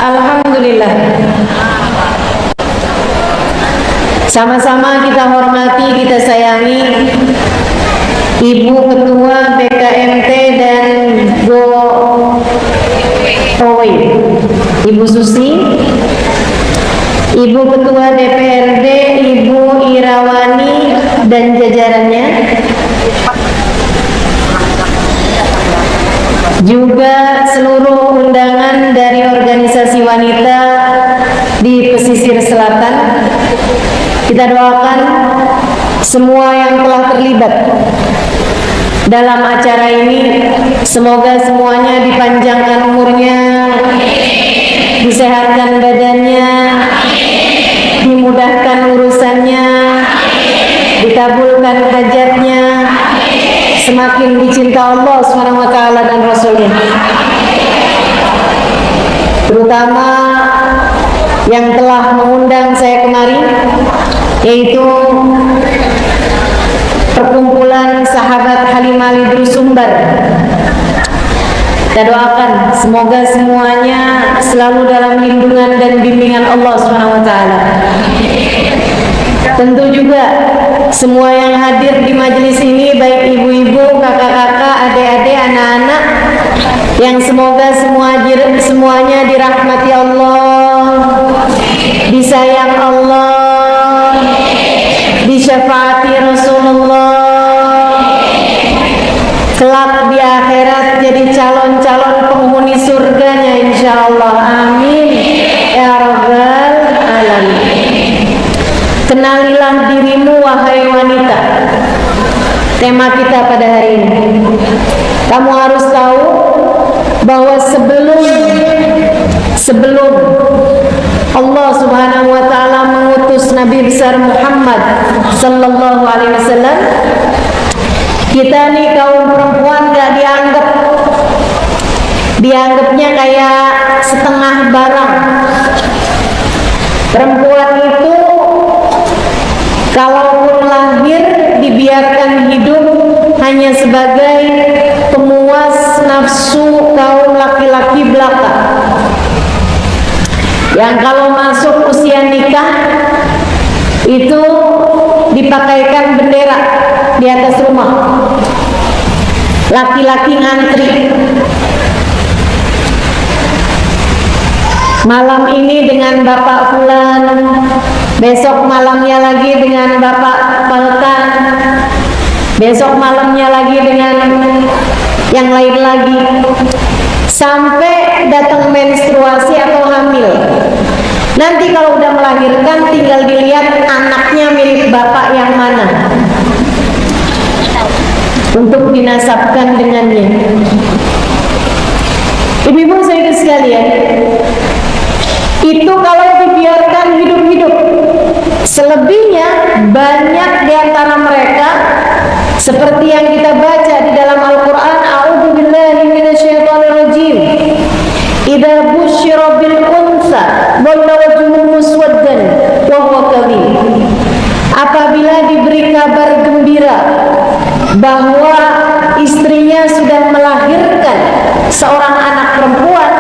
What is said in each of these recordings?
Alhamdulillah. Sama-sama kita hormati, kita sayangi Ibu Ketua BKMT dan GoOW, Ibu Susi, Ibu Ketua DPRD, Ibu Irawani dan jajarannya, juga seluruh undangan dari organisasi wanita di pesisir selatan. Kita doakan semua yang telah terlibat dalam acara ini, semoga semuanya dipanjangkan umurnya, disehatkan badannya, dimudahkan urusannya, dikabulkan hajatnya, semakin dicinta Allah SWT dan Rasulnya. Terutama yang telah mengundang saya kemari, yaitu perkumpulan sahabat Halimah Lidrus Sumbar. Kita doakan semoga semuanya selalu dalam lindungan dan bimbingan Allah SWT. Tentu juga semua yang hadir di majelis ini, baik ibu-ibu, kakak-kakak, adik-adik, anak-anak, yang semoga semuanya dirahmati Allah, disayang Allah, disyafaati Rasulullah, kelak di akhirat jadi calon-calon penghuni surganya insyaallah. Amin ya rabbal alamin. Kenalilah dirimu wahai wanita, tema kita pada hari ini. Kamu harus tahu bahwa sebelum Allah Subhanahu wa taala mengutus Nabi besar Muhammad sallallahu alaihi wasallam, kita nih kaum perempuan gak dianggapnya kayak setengah barang. Perempuan itu kalaupun lahir dibiarkan hidup hanya sebagai pemuas nafsu kaum laki-laki belaka, yang kalau masuk usia nikah itu dipakaikan bendera di atas rumah, laki-laki ngantri. Malam ini dengan Bapak Fulan, besok malamnya lagi dengan Bapak Palkan, besok malamnya lagi dengan yang lain lagi, sampai datang menstruasi atau hamil. Nanti kalau udah melahirkan tinggal dilihat anaknya milik bapak yang mana untuk dinasabkan dengannya. Ibu-ibu saudara sekalian, itu kalau dibiarkan hidup-hidup. Selebihnya banyak di antara mereka seperti yang kita baca di dalam Al-Qur'an, a'udzubillahi minasyaitonirrajim. Idza busyira bil unsa dhalla wajhuhu muswaddan wa huwa kadhib. Apabila diberi kabar gembira bahwa istrinya sudah melahirkan seorang anak perempuan,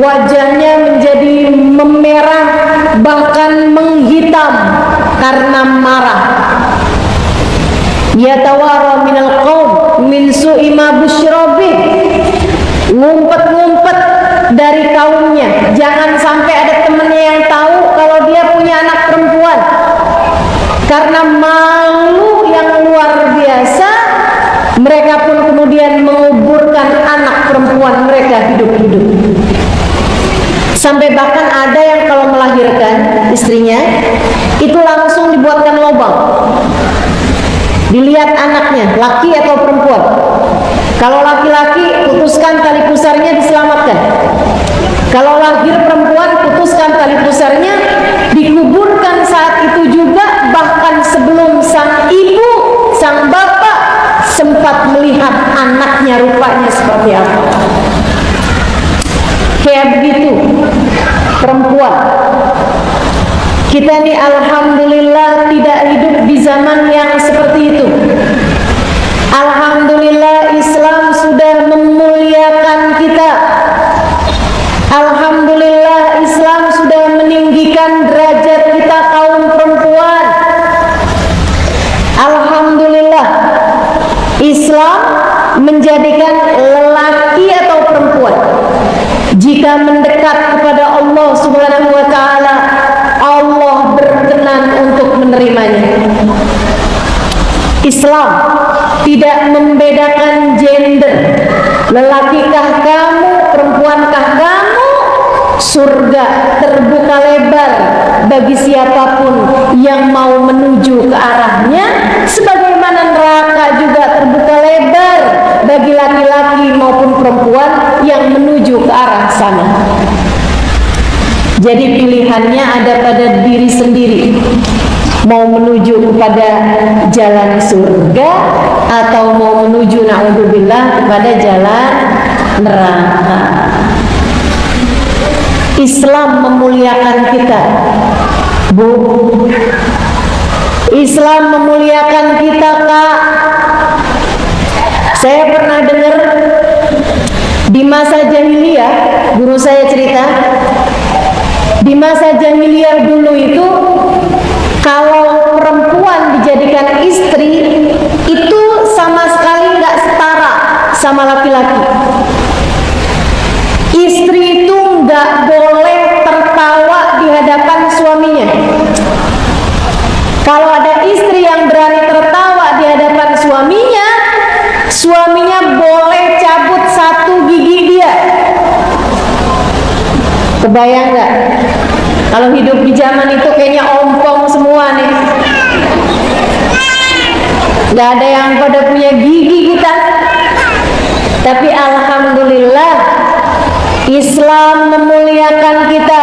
wajahnya menjadi memerah bahkan menghitam karena marah. Yatawara minal qaum min su'i ma busyira bih, ngumpet-ngumpet dari kaumnya. Jangan sampai ada temannya yang tahu kalau dia punya anak perempuan. Karena malu yang luar biasa, mereka pun kemudian menguburkan anak perempuan mereka hidup-hidup. Sampai bahkan ada yang kalau melahirkan istrinya itu langsung dibuatkan lubang, dilihat anaknya laki atau perempuan. Kalau laki-laki, putuskan tali pusarnya, diselamatkan. Kalau lahir perempuan, putuskan tali pusarnya, dikuburkan saat itu juga, bahkan sebelum sang ibu, sang bapak sempat melihat anaknya rupanya seperti apa. Kayak begitu perempuan. Kita ini alhamdulillah tidak hidup di zaman yang seperti itu. Alhamdulillah Islam sudah memuliakan kita. Alhamdulillah meninggikan derajat kita kaum perempuan. Alhamdulillah, Islam menjadikan lelaki atau perempuan jika mendekat kepada Allah Subhanahu wa taala, Allah berkenan untuk menerimanya. Islam tidak membedakan gender. Lelakikah kamu, perempuankah kamu? Surga terbuka lebar bagi siapapun yang mau menuju ke arahnya, sebagaimana neraka juga terbuka lebar bagi laki-laki maupun perempuan yang menuju ke arah sana. Jadi pilihannya ada pada diri sendiri, mau menuju kepada jalan surga atau mau menuju na'udzubillah kepada jalan neraka. Islam memuliakan kita, Bu. Islam memuliakan kita, Kak. Saya pernah dengar di masa jahiliyah, guru saya cerita, di masa jahiliyah dulu itu kalau perempuan dijadikan istri itu sama sekali nggak setara sama laki-laki. Istri itu nggak boleh tertawa di hadapan suaminya. Kalau ada istri yang berani tertawa di hadapan suaminya, suaminya boleh cabut satu gigi dia. Kebayang nggak? Kalau hidup di zaman itu kayaknya ompong semua nih. Nggak ada yang pada punya gigi kita. Tapi alhamdulillah, Islam memuliakan kita.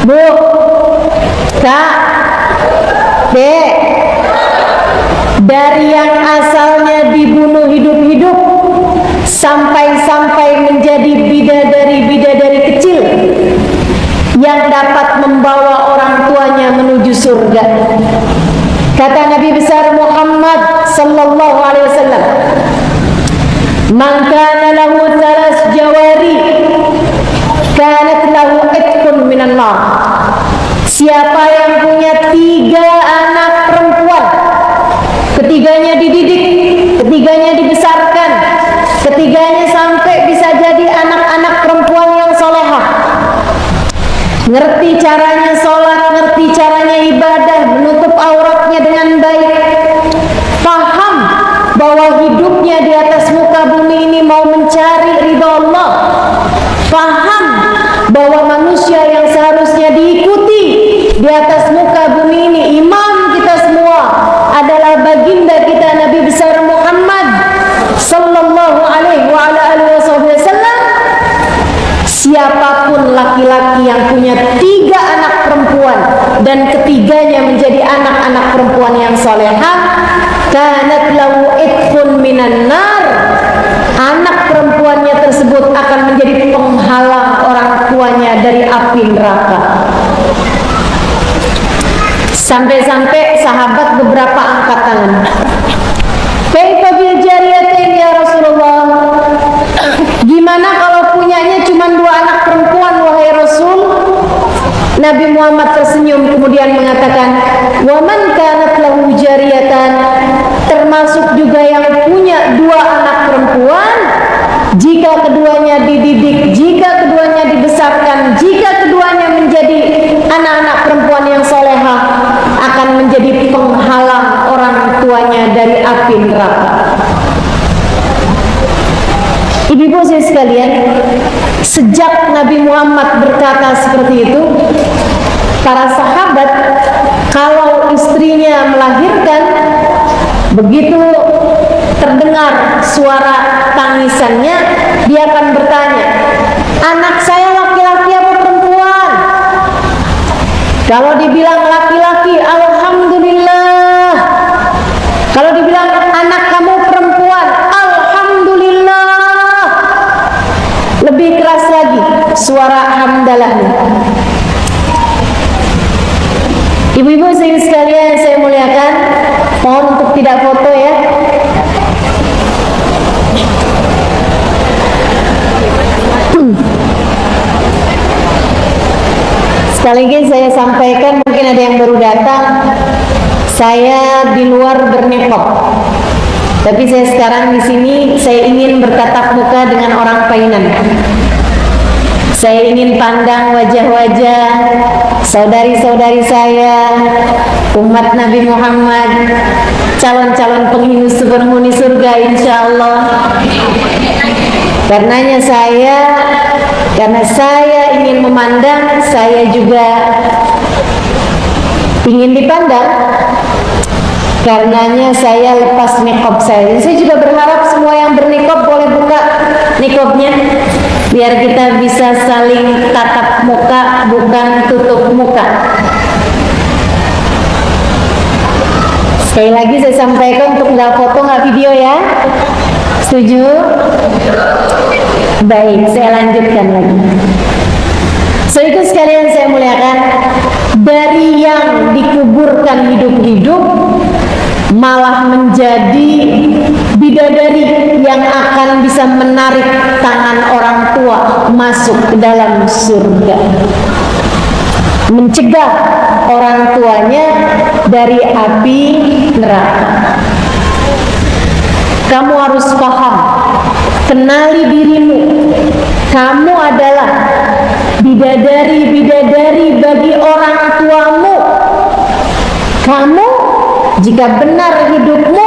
Bu, Kak, Dek, dari yang asalnya dibunuh hidup-hidup sampai menjadi bidadari-bidadari kecil yang dapat membawa orang tuanya menuju surga. Kata Nabi besar Muhammad sallallahu alaihi wasallam, "Man kana lahu thalas jawari kanat lahu itqun minan nar." Siapa yang punya 3 anak perempuan, ketiganya dididik, ketiganya dibesarkan, ketiganya sampai bisa jadi anak-anak perempuan yang solehah, ngerti caranya sholat, ngerti caranya ibadah, menutup auratnya dengan baik, paham bahwa hidupnya di atas muka bumi ini mau mencari ridha Allah, paham bahwa manusia yang seharusnya diikuti di atas muka bumi ini, imam kita semua adalah baginda kita Nabi besar Muhammad sallallahu alaihi wa ala alihi wasallam. Siapapun laki-laki yang punya 3 anak perempuan dan ketiganya menjadi anak-anak perempuan yang solehah, kanat lahu itqun minan nar, anak perempuannya tersebut akan menjadi penghalang orang tuanya dari api neraka. Sampai-sampai sahabat beberapa angkat tangan. Kaifa bil jariyatain ya Rasulullah? Gimana kalau punyanya cuma 2 anak perempuan wahai Rasul? Nabi Muhammad tersenyum kemudian mengatakan, "Wa man kanat lahu jariyatan," termasuk juga yang punya 2 anak perempuan, jika keduanya dididik, jika keduanya dibesarkan, jika keduanya menjadi anak-anak perempuan yang solehah, akan menjadi penghalang orang tuanya dari api neraka. Ibu-ibu saya sekalian, sejak Nabi Muhammad berkata seperti itu, para sahabat kalau istrinya melahirkan, begitu terdengar suara tangisannya, dia akan bertanya, "Anak saya laki-laki apa perempuan?" Kalau dibilang laki-laki, alhamdulillah. Kalau dibilang anak kamu perempuan, alhamdulillah. Lebih keras lagi suara hamdalahnya. Ibu-ibu sekalian saya muliakan, mohon untuk tidak foto ya. Sekali lagi saya sampaikan, mungkin ada yang baru datang, saya di luar berniqab, tapi saya sekarang di sini saya ingin bertatap muka dengan orang Painan. Saya ingin pandang wajah-wajah saudari-saudari saya, umat Nabi Muhammad, calon-calon penghuni surga insya Allah. Karena saya ingin memandang, saya juga ingin dipandang. Karenanya saya lepas niqab saya. Saya juga berharap semua yang berniqab boleh buka niqabnya, biar kita bisa saling tatap muka, bukan tutup muka. Sekali lagi saya sampaikan, untuk nggak foto nggak video ya. Setuju? Baik, saya lanjutkan lagi. Itu sekalian saya muliakan, dari yang dikuburkan hidup-hidup malah menjadi bidadari yang akan bisa menarik tangan orang tua masuk ke dalam surga, mencegah orang tuanya dari api neraka. Kamu harus paham, kenali dirimu, kamu adalah bidadari-bidadari bagi orang tuamu. Kamu, jika benar hidupmu,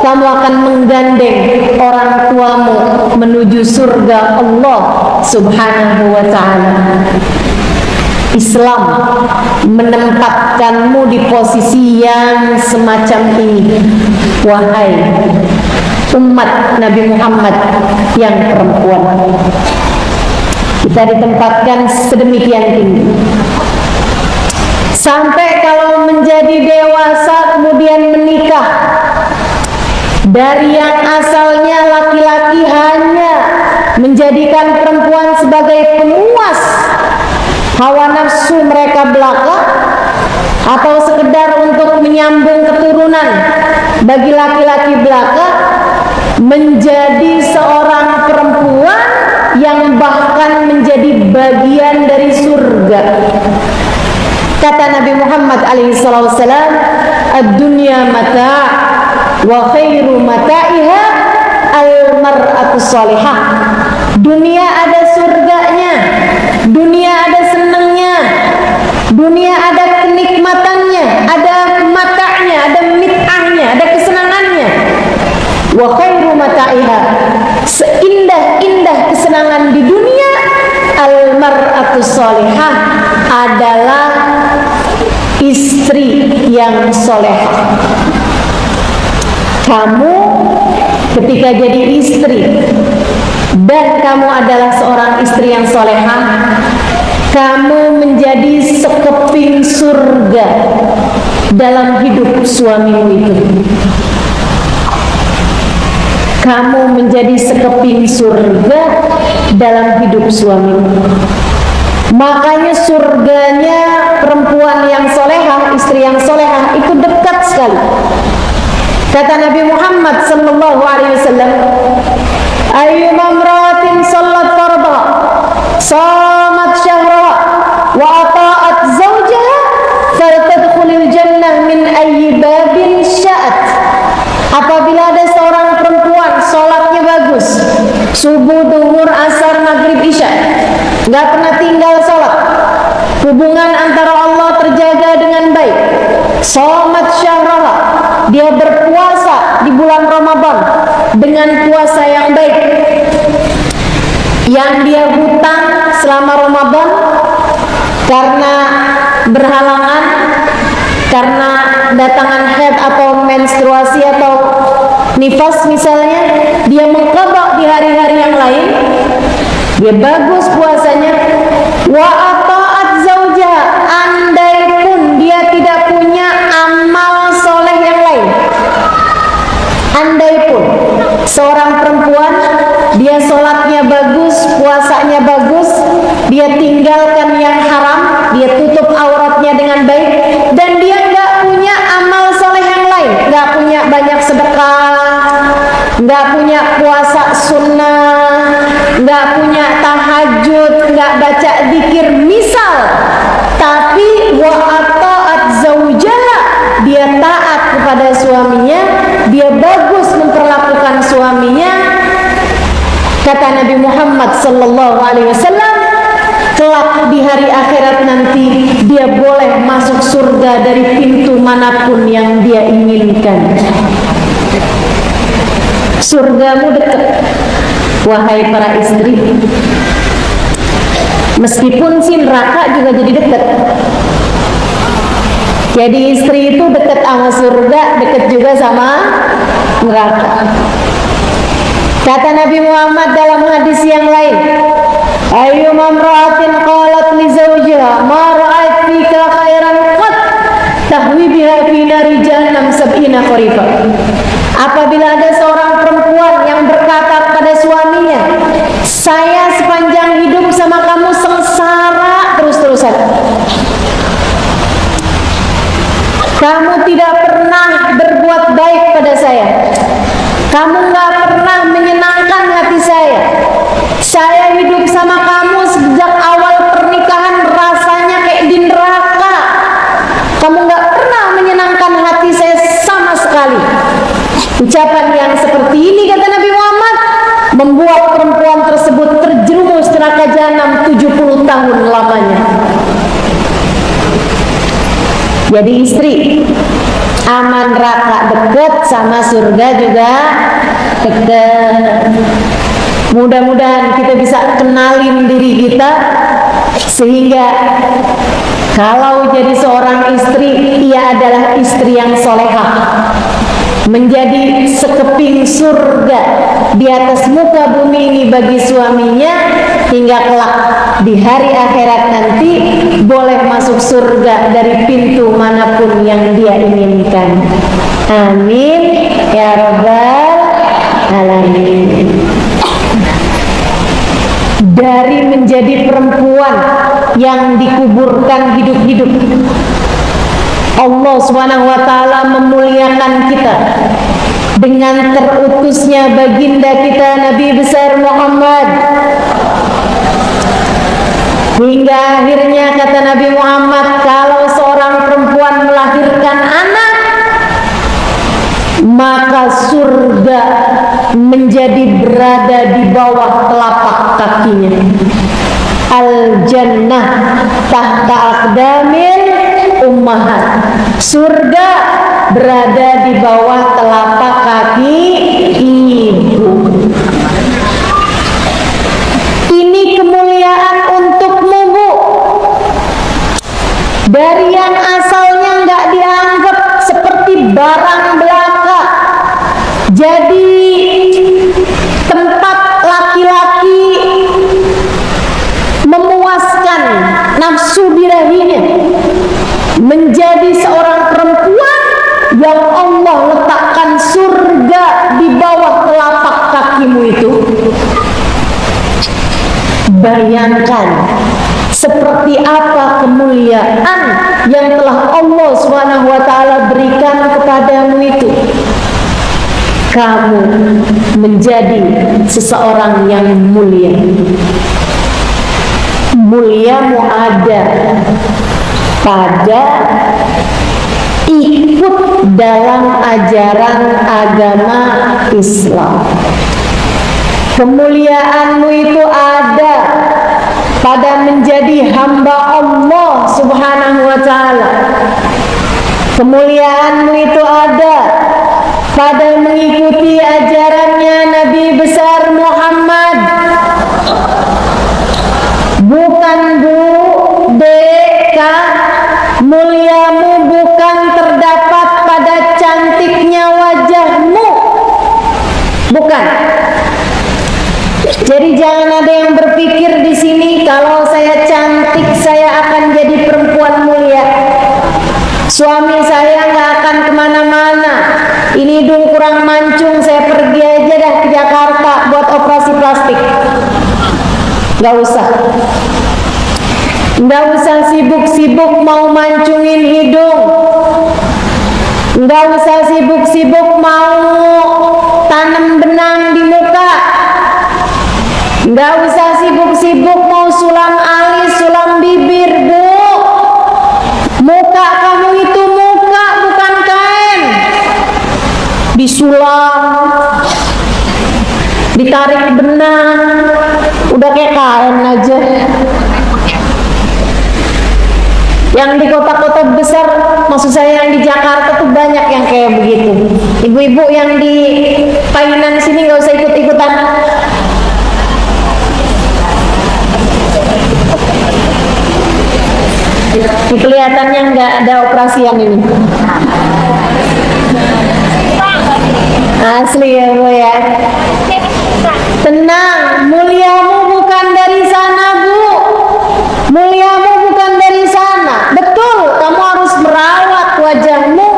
kamu akan menggandeng orang tuamu menuju surga Allah Subhanahu wa ta'ala. Islam menempatkanmu di posisi yang semacam ini, wahai umat Nabi Muhammad yang perempuan. Kita ditempatkan sedemikian tinggi, sampai kalau menjadi dewasa kemudian menikah, dari yang asalnya laki-laki hanya menjadikan perempuan sebagai pemuas hawa nafsu mereka belaka, atau sekedar untuk menyambung keturunan bagi laki-laki belaka, menjadi seorang perempuan yang bahkan menjadi bagian dari surga. Kata Nabi Muhammad SAW, ad-dunya mata' wa khairu mata'iha al-mar'atu salihah. Dunia ada surganya, dunia ada senangnya, dunia ada kenikmatannya, ada mata'nya, ada mit'ahnya, ada kesenangannya. Wa khairu mata'iha, seindah-indah kesenangan di dunia, al-mar'atu salihah, adalah istri yang solehah. Kamu ketika jadi istri dan kamu adalah seorang istri yang solehah, kamu menjadi sekeping surga dalam hidup suamimu itu. Kamu menjadi sekeping surga dalam hidup suamimu. Makanya surganya perempuan yang solehah, istri yang solehah itu dekat sekali. Kata Nabi Muhammad sallallahu alaihi wasallam, ayyuma imra'atin sallat fardha, shamat syahraha, wa ata'at zawjaha, faltadkhulil jannah min ayyi babin sya'at. Apabila ada seorang perempuan sholatnya bagus, subuh, duhur, asar, maghrib, isya, nggak pernah tinggal sholat, hubungan antara Allah terjaga dengan baik, shamat syahraha, dia berpuasa di bulan Ramadan dengan puasa yang baik, yang dia hutang selama Ramadan karena berhalangan, karena datangan haid atau menstruasi atau nifas misalnya, dia mengqadha di hari-hari yang lain, dia bagus puasanya. Wa ata'at zaujaha, andai pun dia tidak punya amal soleh yang lain, andai pun seorang perempuan dia sholatnya bagus, puasanya bagus, dia tinggalkan yang haram, dia tutup auratnya dengan baik, dan dia nggak punya amal soleh yang lain, nggak punya banyak sedekah, nggak punya puasa sunnah, nggak punya tahajud, nggak baca zikir misal, tapi Nabi Muhammad sallallahu alaihi wasallam, kelak di hari akhirat nanti dia boleh masuk surga dari pintu manapun yang dia inginkan. Surgamu dekat, wahai para istri. Meskipun si neraka juga jadi dekat. Jadi istri itu dekat sama surga, dekat juga sama neraka. Kata Nabi Muhammad dalam hadis yang lain, ayyuma imra'atin qalat li zawjiha ma ra'ayt fika khairan qat tahwi biha fi nari jahannam sab'ina kharifa. Apabila ada seorang perempuan yang berkata pada suaminya, saya sepanjang hidup sama kamu sengsara terus-terusan, kamu tidak pernah berbuat baik pada saya, kamu gak pernah menyenangkan hati saya hidup sama kamu sejak awal pernikahan rasanya kayak di neraka, kamu gak pernah menyenangkan hati saya sama sekali. Ucapan yang seperti ini, kata Nabi Muhammad, membuat perempuan tersebut terjerumus neraka jahanam 70 tahun lamanya. Jadi istri, aman neraka dekat, sama surga juga dekat. Mudah-mudahan kita bisa kenalin diri kita, sehingga kalau jadi seorang istri, ia adalah istri yang solehah, menjadi sekeping surga di atas muka bumi ini bagi suaminya, hingga kelak di hari akhirat nanti boleh masuk surga dari pintu manapun yang dia inginkan. Amin ya rabbal alamin. Dari menjadi perempuan yang dikuburkan hidup-hidup, Allah Subhanahu wa taala memuliakan kita dengan terutusnya baginda kita Nabi besar Muhammad. Hingga akhirnya kata Nabi Muhammad, kalau seorang perempuan melahirkan anak, maka surga menjadi berada di bawah telapak kakinya. Al-jannah tahta aqdamil ummahat. Surga berada di bawah telapak kaki ibu. Ini kemuliaan untukmu, Bu. Dari yang asalnya nggak dianggap seperti barang belaka, jadi tempat laki-laki memuaskan nafsu birahinya, menjadi seorang perempuan yang Allah letakkan surga di bawah telapak kakimu itu. Bayangkan seperti apa kemuliaan yang telah Allah Subhanahu wa taala berikan kepadamu itu. Kamu menjadi seseorang yang mulia. Muliamu ada pada ikut dalam ajaran agama Islam. Kemuliaanmu itu ada pada menjadi hamba Allah Subhanahu wa taala. Kemuliaanmu itu ada pada mengikuti ajarannya Nabi besar Muhammad. Bukan Bu, Deka, muliamu bukan terdapat pada cantiknya wajahmu. Bukan. Jadi jangan ada yang berpikir di sini kalau saya cantik saya akan jadi perempuan mulia. Suami saya nggak akan kemana-mana. Ini hidung kurang mancung, saya pergi aja dah ke Jakarta buat operasi plastik. Nggak usah. Nggak usah sibuk-sibuk mau mancungin hidung. Nggak usah sibuk-sibuk mau tanam benang di muka. Nggak usah sibuk-sibuk mau sulam alis, sulam bibir, Bu. Muka kamu itu muka, bukan kain. Disulam, ditarik benang, aja. Yang di kota-kota besar, maksud saya yang di Jakarta tuh banyak yang kayak begitu. Ibu-ibu yang di Painan sini nggak usah ikut-ikutan. Kelihatannya nggak ada operasi yang ini. Asli ya Bu ya. Tenang, muliamu bukan dari sana Bu. Muliamu bukan dari sana. Betul, kamu harus merawat wajahmu,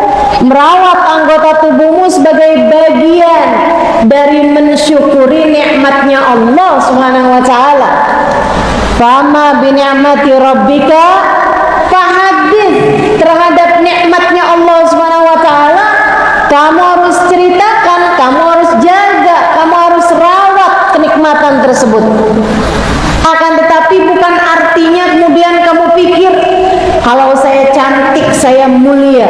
merawat anggota tubuhmu sebagai bagian dari mensyukuri nikmatnya Allah Subhanahu wa taala. Fama bi ni'mati rabbika fahadits. Terhadap nikmatnya Allah Subhanahu wa taala, kamu harus ceritakan, kamu harus jaga, kamu harus rawat kenikmatan tersebut. Akan tetapi bukan artinya kemudian kamu pikir kalau saya cantik, saya mulia,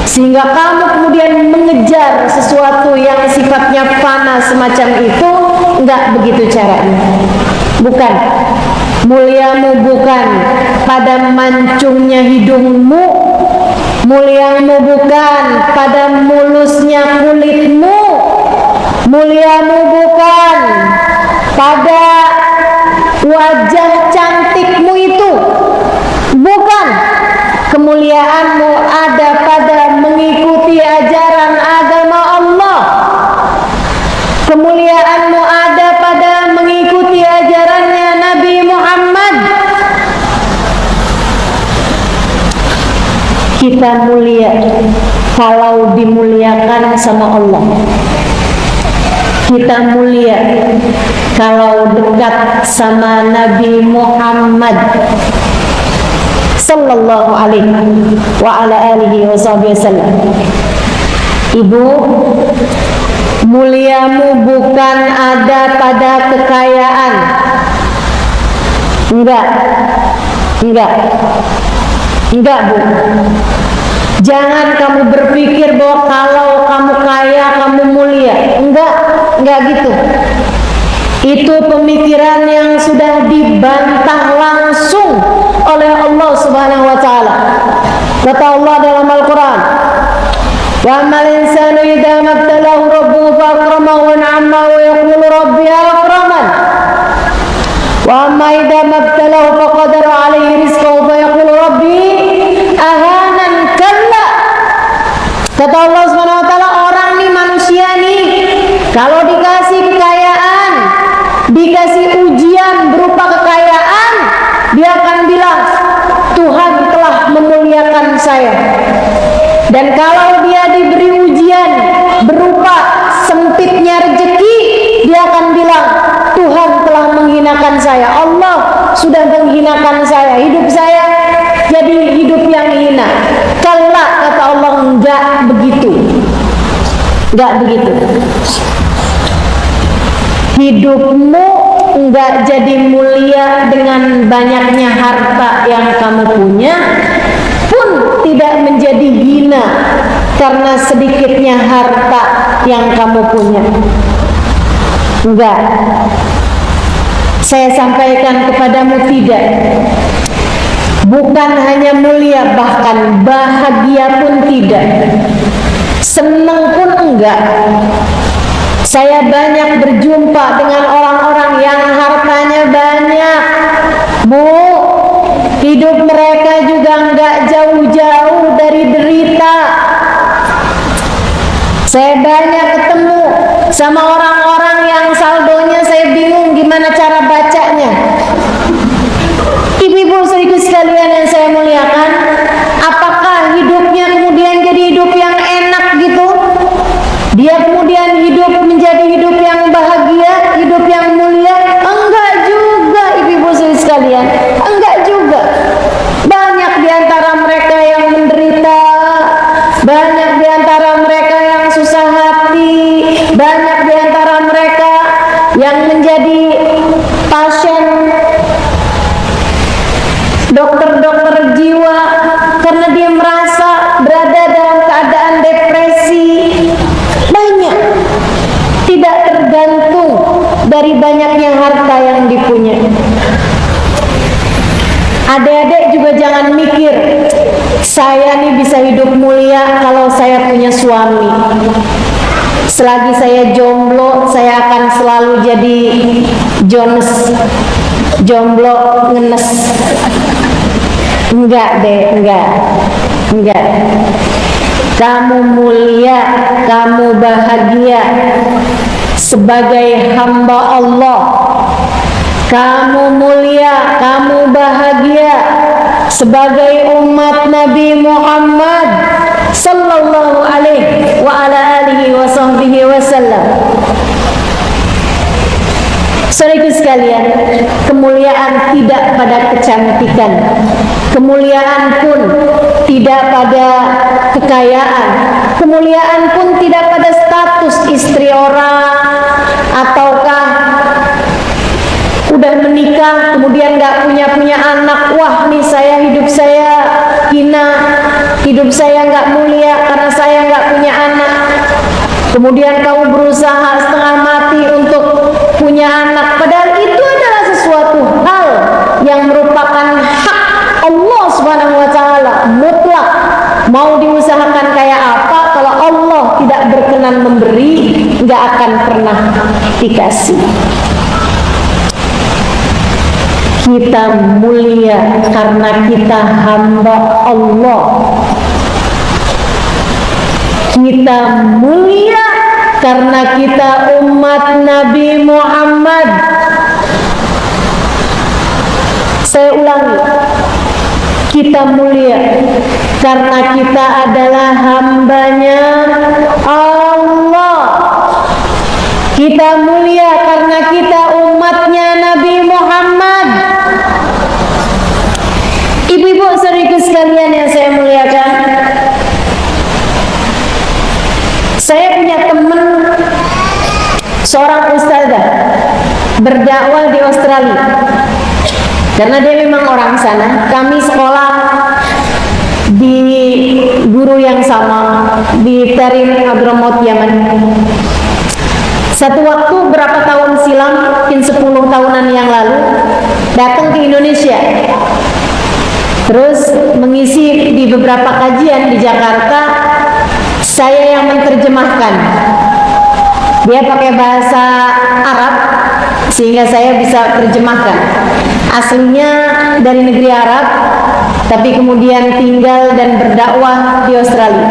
sehingga kamu kemudian mengejar sesuatu yang sifatnya fana semacam itu. Enggak begitu caranya. Bukan. Muliamu bukan pada mancungnya hidungmu, muliamu bukan pada mulusnya kulitmu, muliamu bukan pada wajah cantikmu itu. Bukan. Kemuliaanmu ada pada mengikuti ajaran agama Allah. Kemuliaanmu ada pada mengikuti ajarannya Nabi Muhammad. Kita mulia kalau dimuliakan sama Allah. Kita mulia kalau dekat sama Nabi Muhammad sallallahu alaihi wa ala alihi wasallam. Ibu, muliamu bukan ada pada kekayaan. Enggak Bu. Jangan kamu berpikir bahwa kalau kamu kaya kamu mulia. Enggak gitu. Itu pemikiran yang sudah dibantah langsung oleh Allah Subhanahu wa taala. Kata Allah dalam Al-Qur'an, "Wa amal insanu idza mabtalahu rabbuhu fa akramahu wa na'amahu wa yaqulu rabbi akraman. Wa amma idza mabtalahu fa qadara 'alaihi rizqahu fa yaqulu rabbi ahanan." Kalla. Kata Allah Subhanahu wa taala, orang nih, manusia nih, kalau dikasih kekayaan, dikasih ujian berupa kekayaan, dia akan bilang, Tuhan telah memuliakan saya. Dan kalau dia diberi ujian berupa sempitnya rezeki, dia akan bilang, Tuhan telah menghinakan saya. Allah sudah menghinakan saya. Hidup saya jadi hidup yang hina. Kala, kata Allah, enggak begitu. Enggak begitu. Hidupmu enggak jadi mulia dengan banyaknya harta yang kamu punya, pun tidak menjadi hina karena sedikitnya harta yang kamu punya. Enggak. Saya sampaikan kepadamu, tidak. Bukan hanya mulia, bahkan bahagia pun tidak. Senang pun enggak. Saya banyak berjumpa dengan orang-orang yang hartanya banyak. Bu, hidup mereka juga enggak jauh-jauh dari derita. Saya banyak ketemu sama orang-orang yang saldonya saya bingung gimana cara bacanya. Ibu-ibu saudaraku sekalian yang saya muliakan, apakah hidupnya kemudian jadi hidup yang enak gitu? Dia kemudian hidup menjadi hidup yang bahagia, hidup yang mulia? Enggak juga, ibu-ibu saudaraku sekalian. Enggak juga. Banyak di antara mereka yang menderita, banyak di antara mereka yang susah hati, banyak di antara mereka yang menjadi pasien dokter-dokter jiwa karena dia merasa berada dalam keadaan depresi. Banyak. Tidak tergantung dari banyaknya harta yang dipunyai. Adik-adik juga jangan mikir saya nih bisa hidup mulia kalau saya punya suami. Selagi saya jomblo, saya akan selalu jadi Jones, jomblo ngenes. Enggak deh, enggak. Kamu mulia, kamu bahagia sebagai hamba Allah. Kamu mulia, kamu bahagia sebagai umat Nabi Muhammad sallallahu alaihi wa ala alihi wa sahbihi wasallam. Saudaraku sekalian, kemuliaan tidak pada kecantikan, kemuliaan pun tidak pada kekayaan, kemuliaan pun tidak pada status istri orang, ataukah udah menikah kemudian gak punya anak. Wah, nih hidup saya hina, hidup saya gak mulia karena saya gak punya anak. Kemudian kamu berusaha setengah mati untuk punya anak, padahal itu adalah sesuatu hal yang merupakan hak Allah Subhanahu wa taala mutlak. Mau diusahakan kayak apa, kalau Allah tidak berkenan memberi, nggak akan pernah dikasih. Kita mulia karena kita hamba Allah. Kita mulia karena kita umat Nabi Muhammad. Saya ulangi, kita mulia karena kita adalah hambanya Allah. Kita mulia karena kita umatnya Nabi Muhammad. Ibu-ibu saudariku sekalian yang saya muliakan, saya punya teman seorang ustazah berdakwah di Australia. Karena dia memang orang sana, kami sekolah di guru yang sama di Tarim Hadramaut Yaman. Satu waktu berapa tahun silam, mungkin 10 tahunan yang lalu, datang ke Indonesia. Terus mengisi di beberapa kajian di Jakarta. Saya yang menerjemahkan. Dia pakai bahasa Arab sehingga saya bisa terjemahkan. Aslinya dari negeri Arab, tapi kemudian tinggal dan berdakwah di Australia.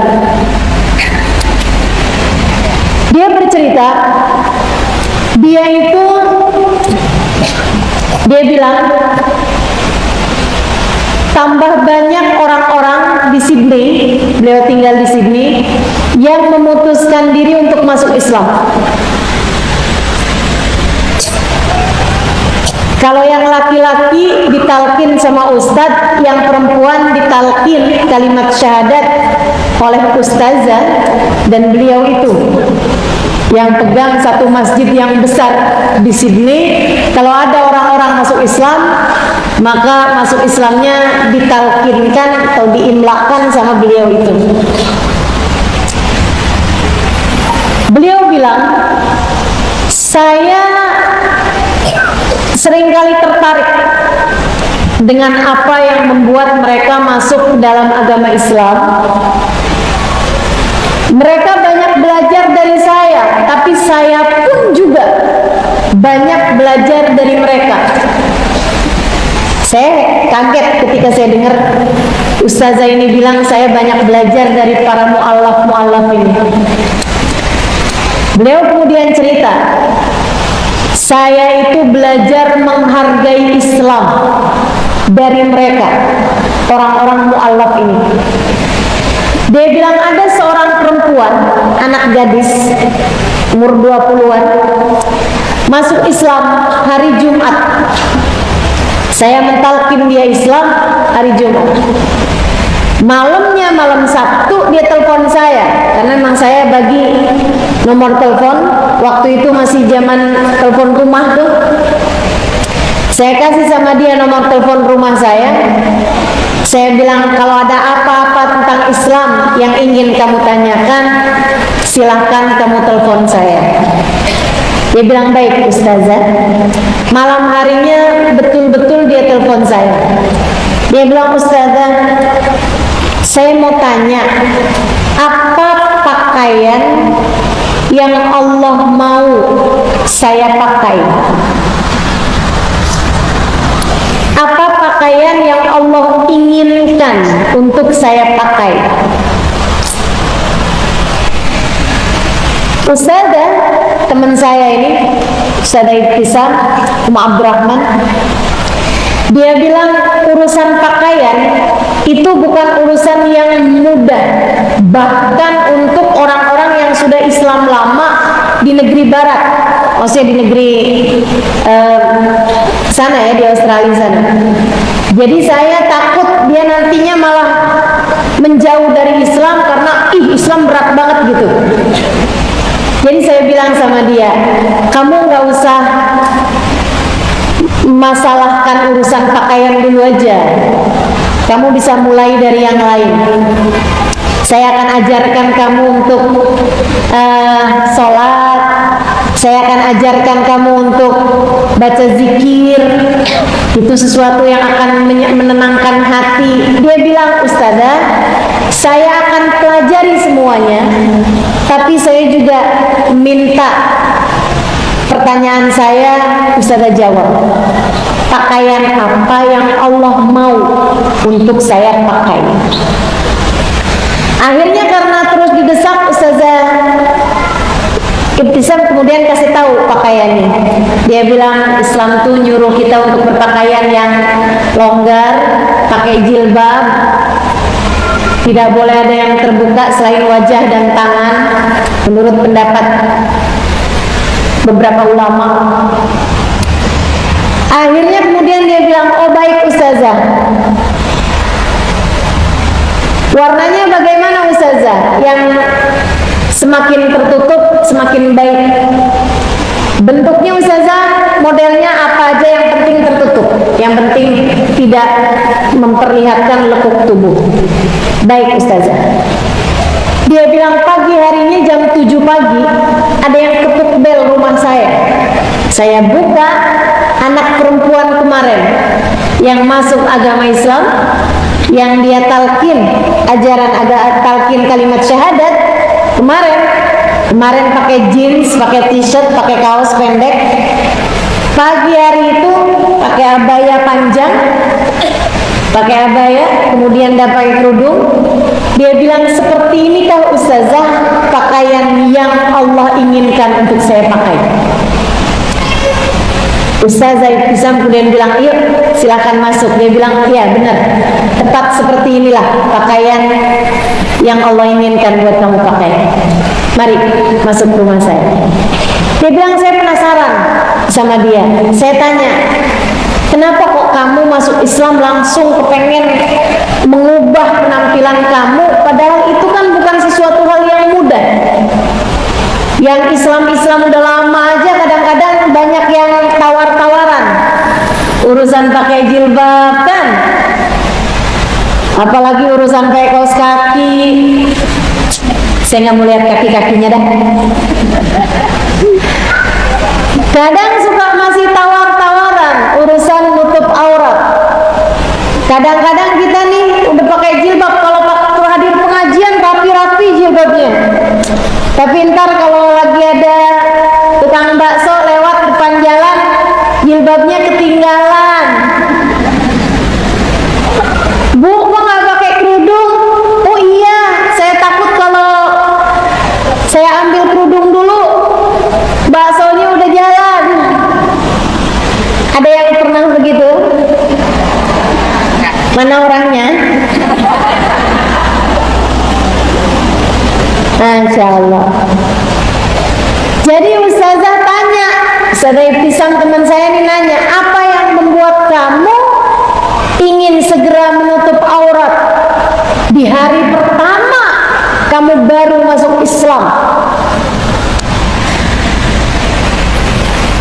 Dia bercerita, dia bilang tambah banyak orang-orang di Sydney, beliau tinggal di Sydney, yang memutuskan diri untuk masuk Islam. Kalau yang laki-laki ditalkin sama ustadz, yang perempuan ditalkin kalimat syahadat oleh ustazah, dan beliau itu yang pegang satu masjid yang besar di Sydney. Kalau ada orang-orang masuk Islam, maka masuk Islamnya ditalkinkan atau diimlakan sama beliau itu. Beliau bilang, saya seringkali tertarik dengan apa yang membuat mereka masuk dalam agama Islam. Mereka banyak belajar dari saya, tapi saya pun juga banyak belajar dari mereka. Saya kaget ketika saya dengar ustazah ini bilang saya banyak belajar dari para mu'allaf ini. Beliau kemudian cerita, saya itu belajar menghargai Islam dari mereka, orang-orang mu'allaf ini. Dia bilang ada seorang perempuan, anak gadis, umur 20-an, masuk Islam hari Jumat. Saya mentalkin dia Islam hari Jumat. Malamnya, malam Sabtu, dia telepon saya, karena memang saya bagi nomor telepon. Waktu itu masih zaman telepon rumah tuh. Saya kasih sama dia nomor telepon rumah saya. Saya bilang, kalau ada apa-apa tentang Islam yang ingin kamu tanyakan, silahkan kamu telepon saya. Dia bilang, baik ustazah. Malam harinya betul-betul dia telepon saya. Dia bilang, Ustazah, saya mau tanya, apa pakaian yang Allah mau saya pakai? Apa pakaian yang Allah inginkan untuk saya pakai? Ustazah, teman saya ini, Ustazah Ibtisam Abdurrahman, dia bilang urusan pakaian itu bukan urusan yang mudah, bahkan untuk orang-orang yang sudah Islam lama di negeri barat, maksudnya di negeri sana ya, di Australia sana. Jadi saya takut dia nantinya malah menjauh dari Islam karena Islam berat banget gitu. Jadi saya bilang sama dia, kamu nggak usah masalahkan urusan pakaian dulu aja. Kamu bisa mulai dari yang lain. Saya akan ajarkan kamu untuk sholat. Saya akan ajarkan kamu untuk baca zikir. Itu sesuatu yang akan menenangkan hati. Dia bilang, Ustazah, saya akan pelajari semuanya, tapi saya juga minta pertanyaan saya Ustazah jawab. Pakaian apa yang Allah mau untuk saya pakai? Akhirnya karena terus didesak, Ustazah Ibtisam kemudian kasih tahu pakaiannya. Dia bilang Islam tuh nyuruh kita untuk berpakaian yang longgar, pakai jilbab, tidak boleh ada yang terbuka selain wajah dan tangan, menurut pendapat beberapa ulama. Akhirnya kemudian dia bilang, oh baik Ustazah. Warnanya bagaimana Ustazah? Yang semakin tertutup semakin baik. Bentuknya Ustazah, modelnya apa aja yang penting tertutup, yang penting tidak memperlihatkan lekuk tubuh. Baik Ustazah. Dia bilang pagi harinya jam 7 pagi ada yang ketuk bel rumah saya. Saya buka, anak perempuan kemarin yang masuk agama Islam, yang dia talqin ajaran talqin kalimat syahadat kemarin pakai jeans, pakai t-shirt, pakai kaos pendek. Pagi hari itu pakai abaya panjang, kemudian dia pakai kerudung. Dia bilang, seperti ini kah Ustazah pakaian yang Allah inginkan untuk saya pakai? Ustazah Ibtisam kemudian bilang, yuk silakan masuk. Dia bilang, iya benar, tepat seperti inilah pakaian yang Allah inginkan buat kamu pakai. Mari masuk ke rumah saya. Dia bilang, saya penasaran sama dia. Saya tanya, kenapa kok kamu masuk Islam langsung kepengen mengubah penampilan kamu, padahal itu kan bukan sesuatu hal yang mudah. Yang Islam udah lama aja kadang-kadang banyak yang tawar-tawaran urusan pakai jilbab kan, apalagi urusan pakai kaos kaki. Saya nggak mau lihat kaki-kakinya dah. Kadang suka masih tawar-tawaran urusan nutup aurat. Kadang-kadang kita nih udah pakai jilbab, kalau hadir pengajian rapi-rapi jilbabnya. Tapi ntar kalau lagi ada tukang bakso lewat depan jalan, jilbabnya ketinggalan. Bu, kok nggak pakai kerudung? Oh iya, saya takut kalau saya ambil kerudung dulu, baksonya udah jalan. Ada yang pernah begitu? Mana orangnya? Masya Allah. Jadi Ustazah tanya, Ustazah Ibtisam teman saya ini nanya, apa yang membuat kamu ingin segera menutup aurat di hari pertama kamu baru masuk Islam?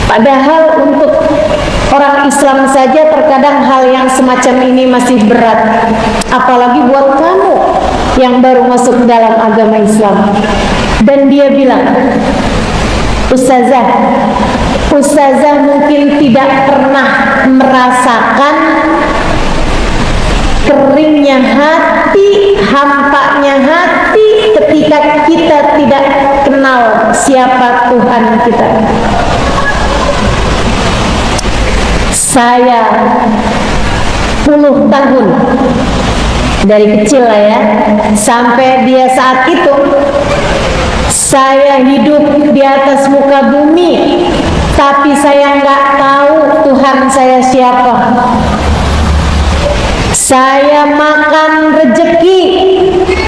Padahal untuk orang Islam saja terkadang hal yang semacam ini masih berat, apalagi buat kamu yang baru masuk dalam agama Islam. Dan dia bilang, Ustazah mungkin tidak pernah merasakan sempitnya hati, hampanya hati ketika kita tidak kenal siapa Tuhan kita. Saya puluh tahun dari kecil lah ya, sampai dia saat itu saya hidup di atas muka bumi, tapi saya nggak tahu Tuhan saya siapa. Saya makan rezeki,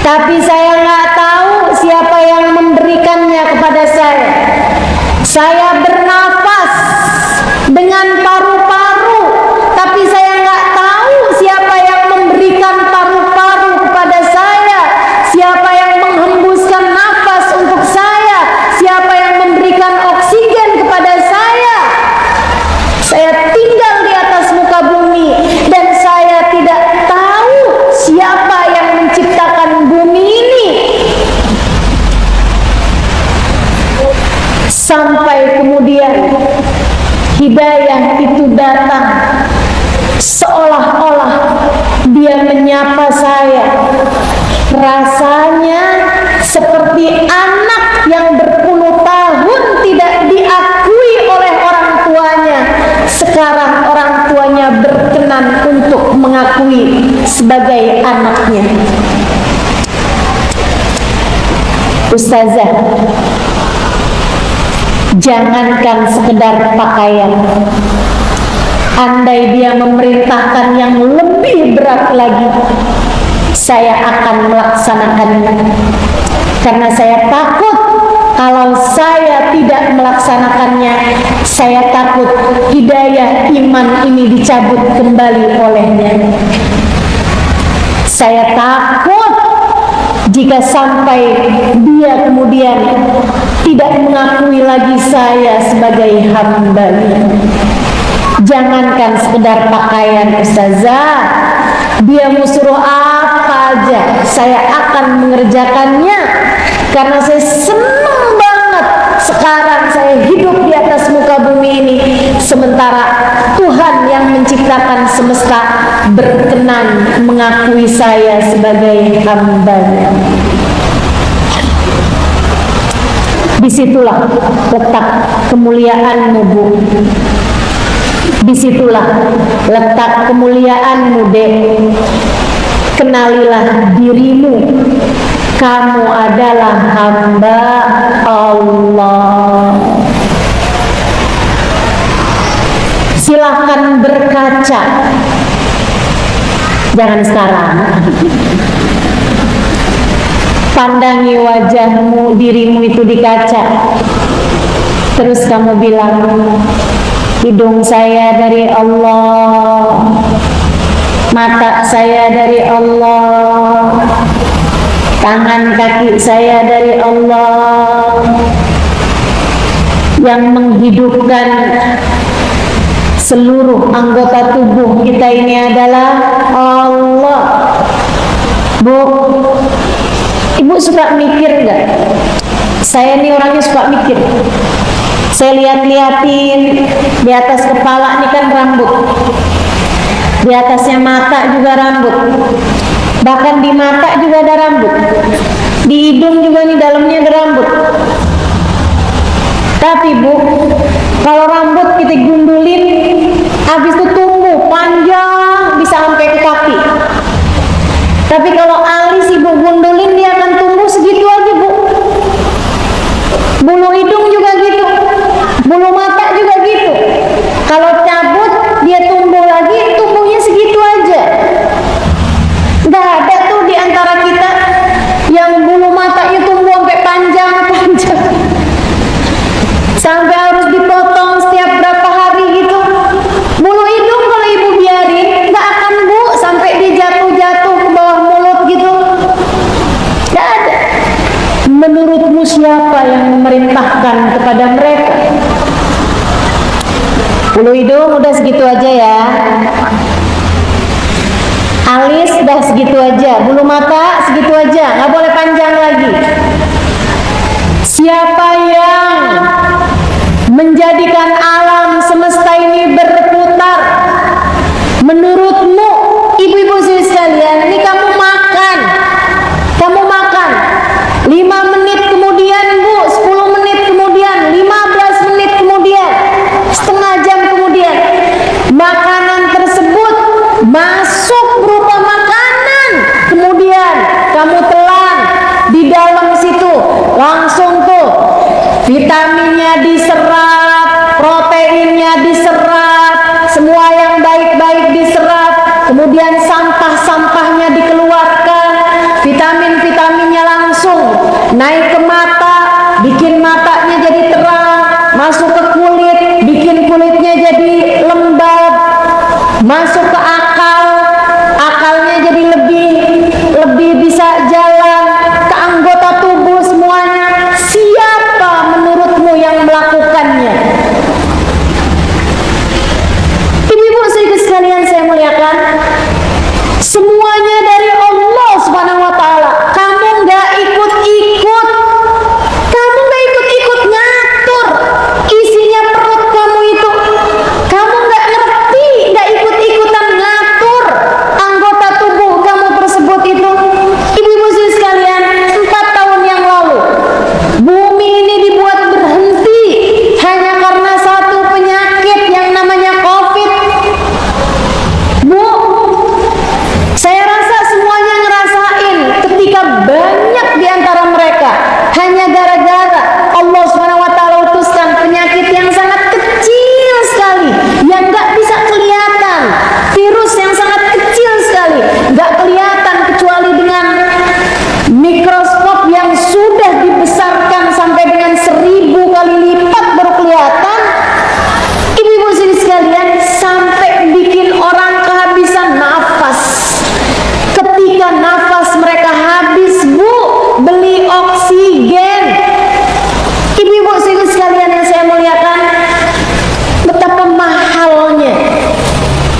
tapi saya nggak tahu siapa yang memberikannya kepada saya. Saya bernafas dengan paru-paru, tapi saya nggak tahu siapa yang memberikan paru-paru kepada saya, siapa yang menghembuskan nafas untuk saya, siapa yang memberikan oksigen kepada saya. Saya tinggal di atas muka bumi dan saya tidak tahu siapa yang menciptakan bumi ini. Sampai kemudian hidayah itu datang, seolah-olah dia menyapa saya. Rasanya seperti anak yang berpuluh tahun tidak diakui oleh orang tuanya. Sekarang orang tuanya berkenan untuk mengakui sebagai anaknya. Ustazah, jangankan sekedar pakaian, andai dia memerintahkan yang lebih berat lagi, saya akan melaksanakannya. Karena saya takut kalau saya tidak melaksanakannya, saya takut hidayah iman ini dicabut kembali olehnya. Saya takut jika sampai dia kemudian tidak mengakui lagi saya sebagai hamba-Nya. Jangankan sekedar pakaian, Ustazah, dia mau suruh apa aja, saya akan mengerjakannya. Karena saya senang banget sekarang saya hidup di atas muka bumi ini, sementara Tuhan yang menciptakan semesta berkenan mengakui saya sebagai hamba-Nya. Disitulah letak kemuliaanmu, Bu. Disitulah letak kemuliaanmu, Dek. Kenalilah dirimu. Kamu adalah hamba Allah. Silahkan berkaca. Jangan sekarang. Pandangi wajahmu, dirimu itu di kaca. Terus kamu bilang, hidung saya dari Allah, mata saya dari Allah, tangan kaki saya dari Allah. Yang menghidupkan seluruh anggota tubuh kita ini adalah Allah. Bu, Ibu suka mikir nggak? Saya nih orangnya suka mikir. Saya lihat-liatin di atas kepala ini kan rambut, di atasnya mata juga rambut, bahkan di mata juga ada rambut, di hidung juga nih dalamnya ada rambut. Tapi Bu, kalau rambut kita gundulin, habis itu tumbuh panjang bisa sampai ke kaki. Tapi kalau alis Ibu gundulin, dia akan tumbuh segitu aja, Bu. Bulu hidung juga gitu, bulu mata juga gitu. Kalau cabut dia tumbuh lagi, tumbuhnya segitu aja. Gak ada tuh di antara kita yang bulu matanya tumbuh sampai panjang-panjang, sampai harus dipotong setiap berapa hari gitu. Bulu hidung kalau Ibu biarin, gak akan, Bu, sampai dia jatuh-jatuh ke bawah mulut gitu. Gak ada. Menurutmu siapa yang memerintahkan kepada mereka? Bulu hidung udah segitu aja ya, alis udah segitu aja, bulu mata segitu aja, nggak boleh panjang lagi. Siapa yang menjadikan alam semesta ini berputar? Menurutmu, ibu-ibu sekalian, ini kamu masuk berupa makanan, kemudian kamu telan di dalam situ, langsung tuh vitaminnya diserap, proteinnya diserap, semua yang baik-baik diserap, kemudian sampah-sampahnya dikeluarkan, vitamin-vitaminnya langsung naik ke mata, bikin matanya jadi terang, masuk ke kulit, bikin kulitnya jadi lembab, masuk ke akal, akalnya jadi lebih bisa jalan, ke anggota tubuh semuanya. Siapa menurutmu yang melakukannya? Ibu-ibu saudara sekalian saya muliakan, semuanya dari Allah Subhanahu wa taala. Kamu nggak ikut-ikut, kamu nggak ikut-ikut ngatur isinya perut kamu itu, kamu nggak ngerti, nggak ikut-ikutan ngatur anggota tubuh kamu tersebut itu. Ibu-ibu sekalian, 4 tahun yang lalu bumi ini dibuat berhenti hanya karena satu penyakit yang namanya COVID. Bu, saya rasa semuanya ngerasain ketika banyak di antara mereka hanya gara-gara Allah SWT utuskan penyakit yang sangat kecil sekali, yang nggak bisa kelihatan, virus yang sangat kecil sekali, nggak kelihatan kecuali dengan mikroskop yang sudah dibesarkan sampai dengan 1000 kali lipat baru kelihatan. Ibu-ibu sekalian, sampai bikin orang kehabisan nafas. Ketika nafas mereka habis, Bu, beli oksigen. Ibu-ibu sekalian yang saya muliakan, betapa mahalnya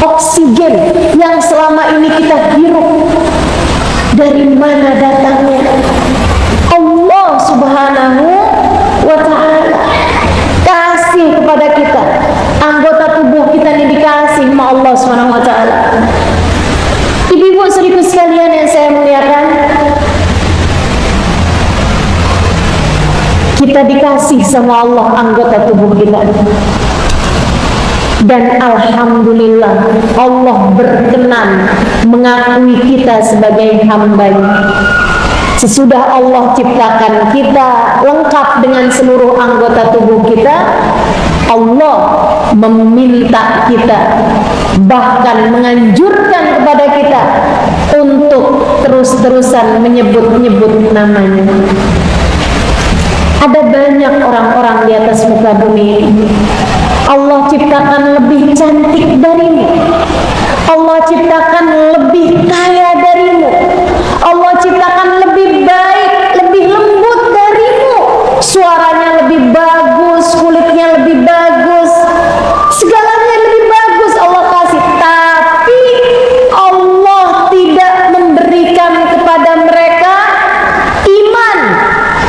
oksigen yang selama ini kita hirup. Dari mana datangnya? Allah Subhanahu wa ta'ala kasih kepada kita. Anggota tubuh kita ini dikasih sama Allah Subhanahu wa ta'ala. Ibu-ibu saudaraku sekalian yang saya muliakan, kita dikasih sama Allah anggota tubuh kita. Dan alhamdulillah Allah berkenan mengakui kita sebagai hamba-Nya. Sesudah Allah ciptakan kita lengkap dengan seluruh anggota tubuh kita, Allah meminta kita, bahkan menganjurkan kepada kita untuk terus-terusan menyebut-nyebut namanya. Ada banyak orang-orang di atas muka bumi ini Allah ciptakan lebih cantik darimu, Allah ciptakan lebih kaya darimu, Allah ciptakan lebih baik, lebih lembut darimu, suaranya lebih bagus, kulitnya lebih bagus, segalanya lebih bagus Allah kasih. Tapi Allah tidak memberikan kepada mereka iman.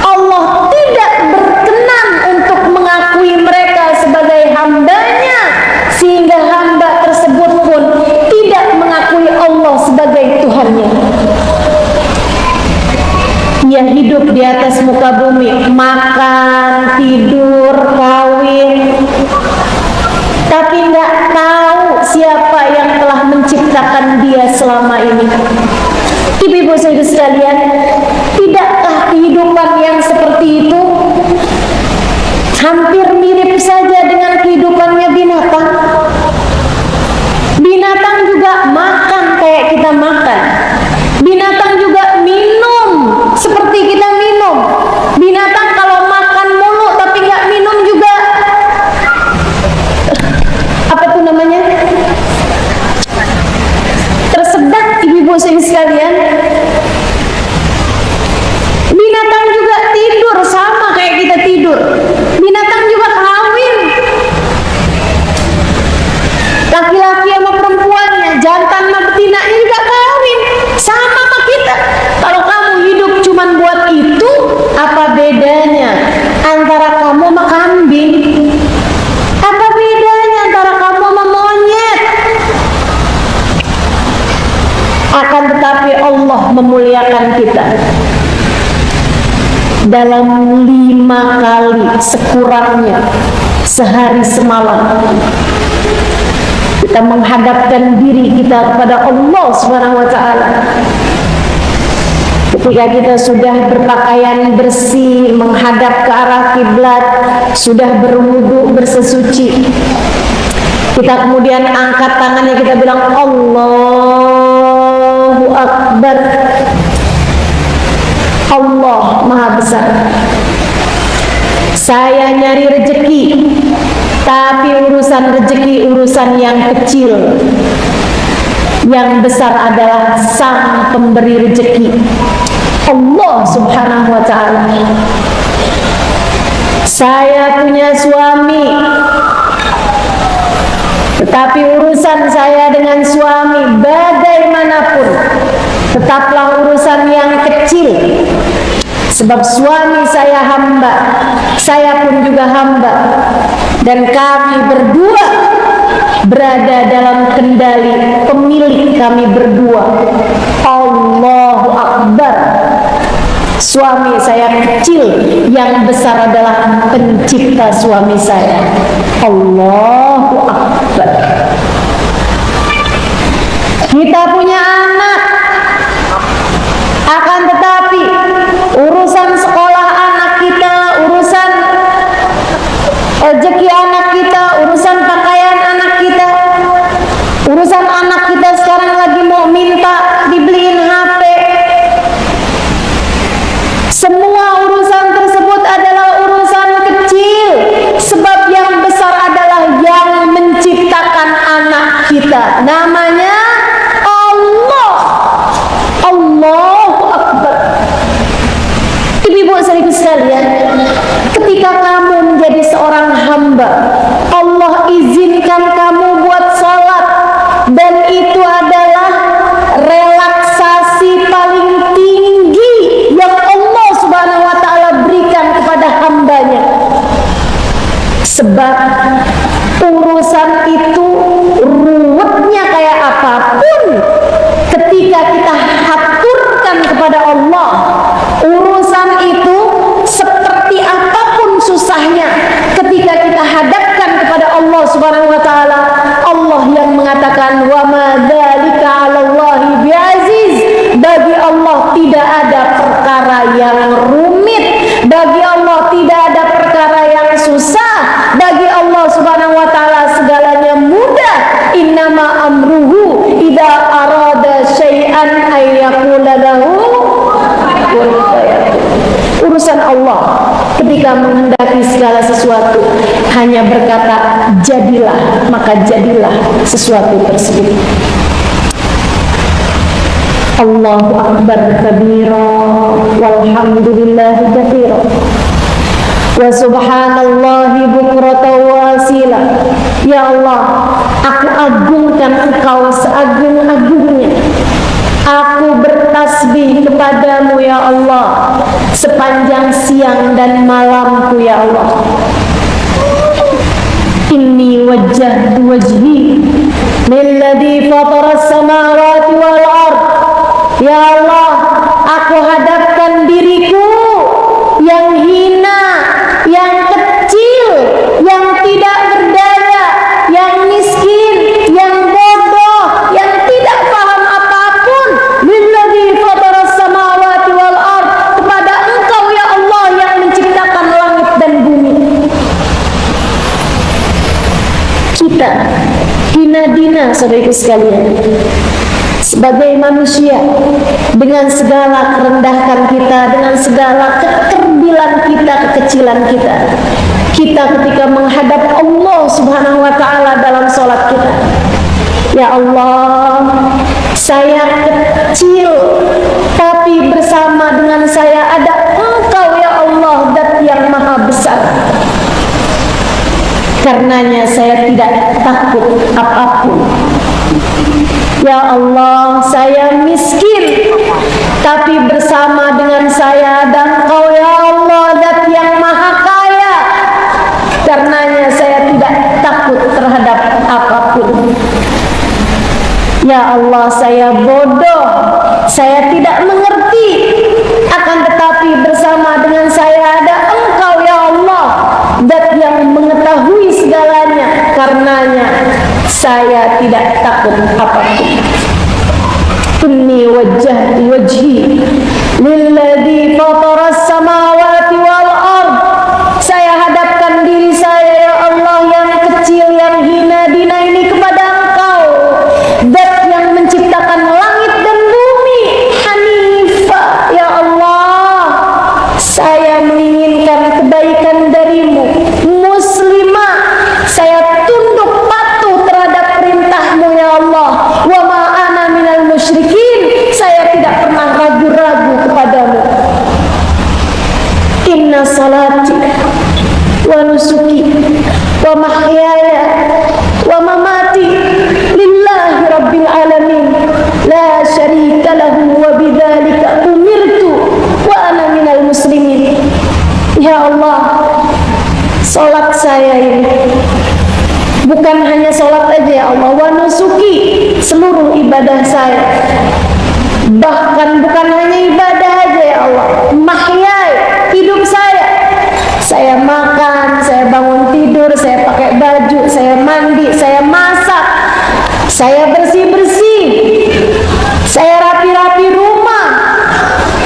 Allah tidak berkenan untuk mengakui mereka sebagai hamba-Nya, sehingga hamba tersebut pun tidak mengakui Allah sebagai Tuhannya. Ia hidup di atas muka bumi, makan, tidur, kawin, tapi nggak tahu siapa yang telah menciptakan dia selama ini. Ibu-ibu saudara sekalian, tidakkah kehidupan yang seperti itu hampir mirip saja dengan kehidupannya binatang? Binatang juga makan kayak kita makan. Binatang juga minum seperti kita minum. Binatang kalau makan mulu tapi nggak minum juga, apa tuh namanya? Tersedak, ibu-ibu sekalian. Binatang juga tidur sama kayak kita tidur. Binatang juga kawin. Laki-laki sama perempuannya, jantan sama betinanya juga kawin. Sama sama kita. Kalau kamu hidup cuman buat itu, apa bedanya antara kamu sama kambing? Apa bedanya antara kamu sama monyet? Akan tetapi Allah memuliakan kita dalam 5 kali sekurangnya sehari semalam. Kita menghadapkan diri kita kepada Allah Subhanahu wa taala. Ketika kita sudah berpakaian bersih, menghadap ke arah kiblat, sudah berwudu, bersesuci, kita kemudian angkat tangannya, kita bilang Allahu Akbar. Allah Maha Besar. Saya nyari rezeki, tapi urusan rezeki urusan yang kecil. Yang besar adalah Sang Pemberi rezeki, Allah Subhanahu wa taala. Saya punya suami, tetapi urusan saya dengan suami bagaimanapun tetaplah urusan yang kecil. Sebab suami saya hamba, saya pun juga hamba, dan kami berdua berada dalam kendali pemilik kami berdua, Allahu Akbar. Suami saya kecil, yang besar adalah pencipta suami saya, Allahu Akbar. Kita punya anak, akan tetapi urusan sekolah anak kita, urusan rezeki anak kita, urusan pakaian anak kita, urusan anak kita sekarang lagi mau minta dibeliin HP. Semua urusan tersebut adalah urusan kecil, sebab yang besar adalah yang menciptakan anak kita, namanya Allah. Allahu Akbar. Ibu-ibu saudaraku sekalian, ketika kamu menjadi seorang hamba, Allah izinkan kamu buat sholat, dan itu adalah relaksasi paling tinggi yang Allah Subhanahu wa taala berikan kepada hambanya. Sebab urusan itu ruwetnya kayak apapun, ketika kita haturkan kepada Allah, urusan itu seperti apapun susahnya, ketika kita hadapkan kepada Allah Subhanahu wa taala, Allah yang mengatakan wa ma dzalika 'alallahi bi'aziz. Bagi Allah tidak ada perkara yang rumit, bagi Allah tidak ada perkara yang susah, bagi Allah Subhanahu wa taala segalanya mudah. Innama amruhu idza arada syai'an ay yaqula lahu kun fayakun. Urusan Allah ketika menghendaki segala sesuatu hanya berkata jadilah, maka jadilah sesuatu tersebut. Allahu Akbar kabira walhamdulillahi katsira wa subhanallahi bukratan wa asila. Ya Allah, aku agungkan Engkau seagung-agungnya. Aku bertasbih kepadamu ya Allah sepanjang siang dan malamku ya Allah. Inni wajjahtu wajhi lilladzi fataras samawati wal ard. Ya Allah, aku hadapkan diriku yang hina, yang kecil, yang tidak berdaya, yang miskin, yang bodoh, yang tidak paham apapun, lilladzi fataras samawati wal ard, kepada Engkau ya Allah yang menciptakan langit dan bumi. Kita hina-dina saudaraku sekalian, sebagai manusia, dengan segala kerendahan kita, dengan segala kekerdilan kita, kekecilan kita, kita ketika menghadap Allah Subhanahu wa taala dalam sholat kita, ya Allah, saya kecil, tapi bersama dengan saya ada Engkau ya Allah, Zat yang maha besar. Karenanya saya tidak takut apapun. Ya Allah, saya miskin, tapi bersama dengan saya dan Engkau ya Allah, Zat yang maha kaya. Karenanya saya tidak takut terhadap apapun. Ya Allah, saya bodoh, saya tidak mengerti, akan tetapi bersama dengan saya ada Engkau ya Allah, Zat yang mengetahui segalanya. Karenanya saya tidak takut apapun. Inni wajjahtu wajhi lilladzi fataras samawati wal ard. Saya hadapkan diri saya, ya Allah, yang kecil, yang hina dina ini kepada Engkau, Zat yang menciptakan langit dan bumi. Hanifah, ya Allah, saya menginginkan kebaikan darimu. Muslimah, saya tunduk patuh terhadap perintahmu, ya Allah. Wa ma ana minal musyrikin, saya tidak pernah ragu-ragu kepadamu. Inna salati wa nusuki wa mahyaya wa mamati lillahi rabbil alamin la syarika lahu wa bidzalika umirtu wa ana minal muslimin. Ya Allah, salat saya ini bukan hanya salat aja, ya Allah, wa nusuki, seluruh ibadah saya, bahkan bukan hanya ibadah aja, ya Allah, mahyaya, hidup saya makan, saya bangun tidur, saya pakai baju, saya mandi, saya masak, saya bersih-bersih, saya rapi-rapi rumah,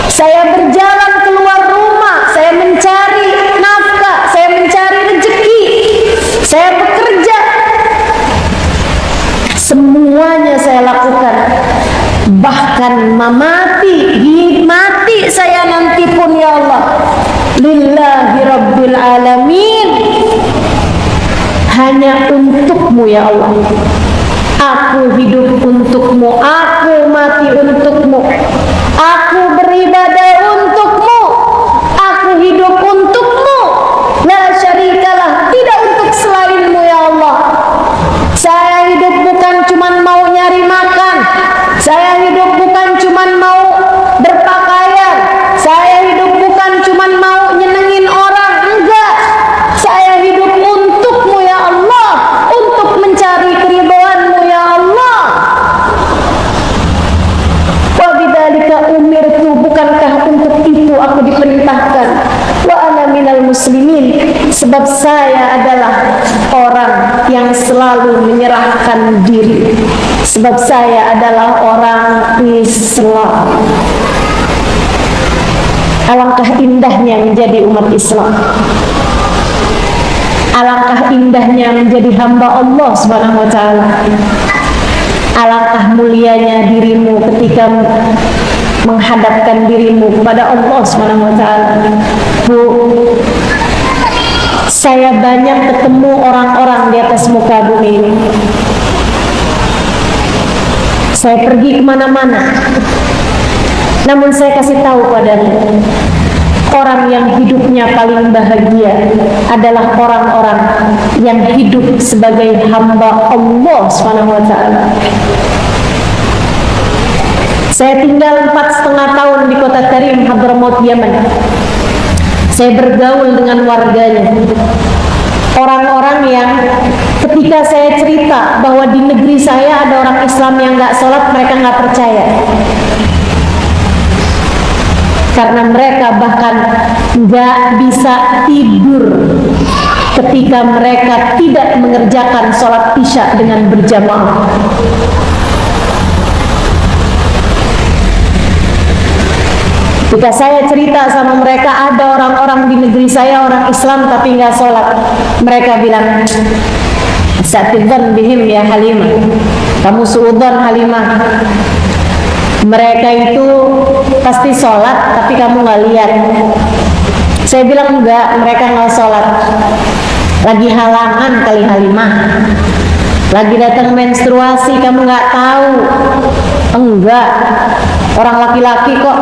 saya berjalan keluar rumah, saya mencari nafkah, saya mencari rezeki, saya bekerja, semuanya saya lakukan. Bahkan mati saya nanti pun, ya Allah, lillahi rabbil alamin, hanya untukmu, ya Allah. Aku hidup untukmu, aku mati untukmu, aku beribadah untukmu, aku hidup untukmu, la syarikalah, tidak untuk selainmu, ya Allah. Saya hidup bukan cuman mau nyari makan, saya hidup bukan cuman mau berpakaian, saya hidup bukan cuman mau nyenengin orang, enggak. Saya hidup untukmu, ya Allah, untuk mencari keridhaanmu, ya Allah. Wa bidzalika umirtu, bukankah untuk itu aku diperintahkan. Wa ana minal muslimin, sebab saya adalah orang yang selalu menyerahkan diri, sebab saya adalah orang Islam. Alangkah indahnya menjadi umat Islam, alangkah indahnya menjadi hamba Allah Subhanahu wa ta'ala. Alangkah mulianya dirimu ketika menghadapkan dirimu kepada Allah Subhanahu wa ta'ala. Bu, saya banyak ketemu orang-orang di atas muka bumi ini. Saya pergi kemana-mana, namun saya kasih tahu padamu, orang yang hidupnya paling bahagia adalah orang-orang yang hidup sebagai hamba Allah Subhanahu wa ta'ala. Saya tinggal 4,5 tahun di kota Tarim, Hadramaut, Yaman. Saya bergaul dengan warganya, orang-orang yang ketika saya cerita bahwa di negeri saya ada orang Islam yang nggak sholat, mereka nggak percaya. Karena mereka bahkan nggak bisa tidur ketika mereka tidak mengerjakan sholat isya dengan berjamaah. Ketika saya cerita sama mereka, ada orang-orang di negeri saya orang Islam tapi nggak sholat, mereka bilang, "Sa'tidzan bihim ya Halimah, kamu suudzon Halimah. Mereka itu pasti sholat tapi kamu nggak lihat." Saya bilang, enggak, mereka nggak sholat, lagi halangan kali Halimah, lagi datang menstruasi kamu nggak tahu. Enggak, orang laki-laki kok.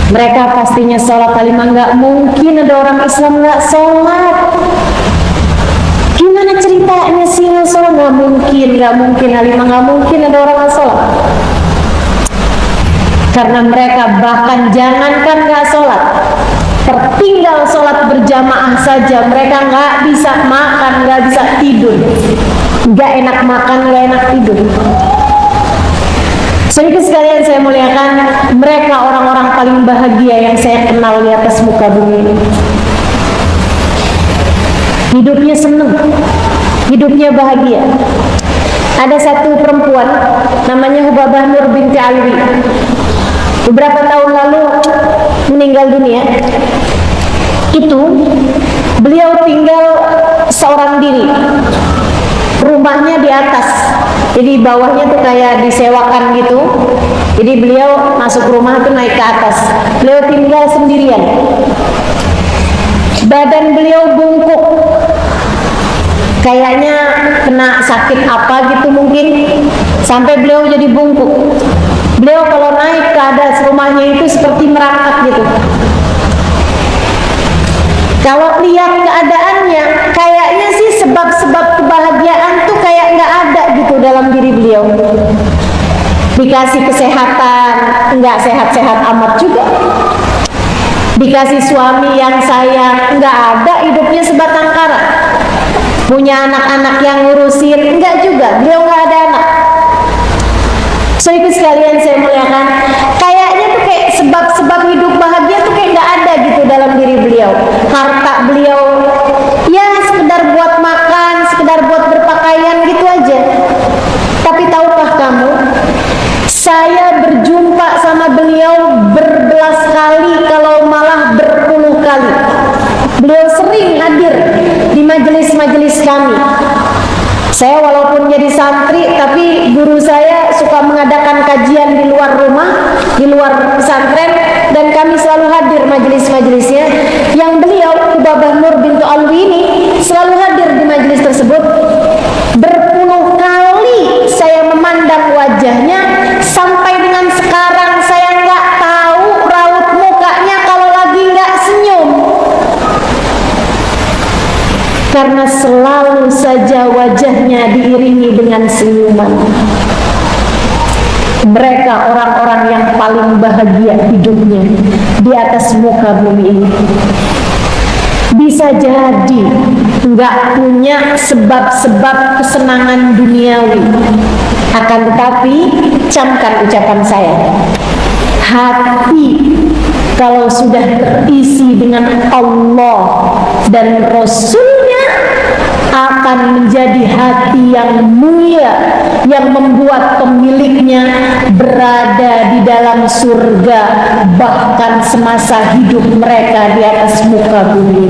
Mereka pastinya sholat. Halimah, nggak mungkin ada orang Islam nggak sholat. Gimana ceritanya sih nggak sholat? Nggak mungkin Halimah, nggak mungkin ada orang nggak sholat. Karena mereka bahkan jangankan nggak sholat, tertinggal sholat berjamaah saja, mereka nggak bisa makan, nggak bisa tidur, nggak enak makan, nggak enak tidur. Sedikit sekalian saya muliakan, mereka orang-orang paling bahagia yang saya kenal di atas muka bumi ini. hidupnya seneng, hidupnya bahagia. Ada satu perempuan namanya Hubabah Nur binti Alwi. Beberapa tahun lalu meninggal dunia. Itu beliau tinggal seorang diri. Rumahnya di atas. Jadi bawahnya tuh kayak disewakan gitu. Jadi beliau masuk rumah tuh naik ke atas. Beliau tinggal sendirian. Badan beliau bungkuk. Kayaknya kena sakit apa gitu mungkin, sampai beliau jadi bungkuk. Beliau kalau naik ke atas rumahnya itu seperti merangkak gitu. Kalau lihat keadaannya, kayaknya sih sebab-sebab kebahagiaan tuh kayak nggak ada gitu dalam diri beliau. Dikasih kesehatan, nggak sehat-sehat amat juga. Dikasih suami yang sayang, nggak ada, hidupnya sebatang kara. Punya anak-anak yang ngurusin, enggak juga, beliau nggak ada anak. So itu sekalian saya muliakan, kayaknya tuh kayak sebab-sebab hidup bahagia tuh kayak nggak ada gitu dalam diri beliau. Harta beliau ya sekedar buat makan, sekedar buat berpakaian gitu aja. Tapi tahukah kamu, saya berjumpa sama beliau berbelas kali, kalau malah berpuluh kali. Beliau sering hadir di majelis-majelis kami. Saya walaupun jadi santri, tapi guru saya suka mengadakan kajian di luar rumah, di luar pesantren, dan kami selalu hadir majelis-majelisnya. Yang beliau, Hubabah Nur binti Alwi ini, selalu hadir di majelis tersebut. Berpuluh kali saya memandang wajahnya, sampai dengan sekarang saya nggak tahu raut mukanya kalau lagi nggak senyum. Karena selalu saja wajahnya diiringi dengan senyuman. Mereka orang-orang yang paling bahagia hidupnya di atas muka bumi ini. Bisa jadi nggak punya sebab-sebab kesenangan duniawi, akan tetapi camkan ucapan saya, hati kalau sudah terisi dengan Allah dan Rasulnya akan menjadi hati yang mulia, yang membuat pemiliknya berada di dalam surga bahkan semasa hidup mereka di atas muka bumi.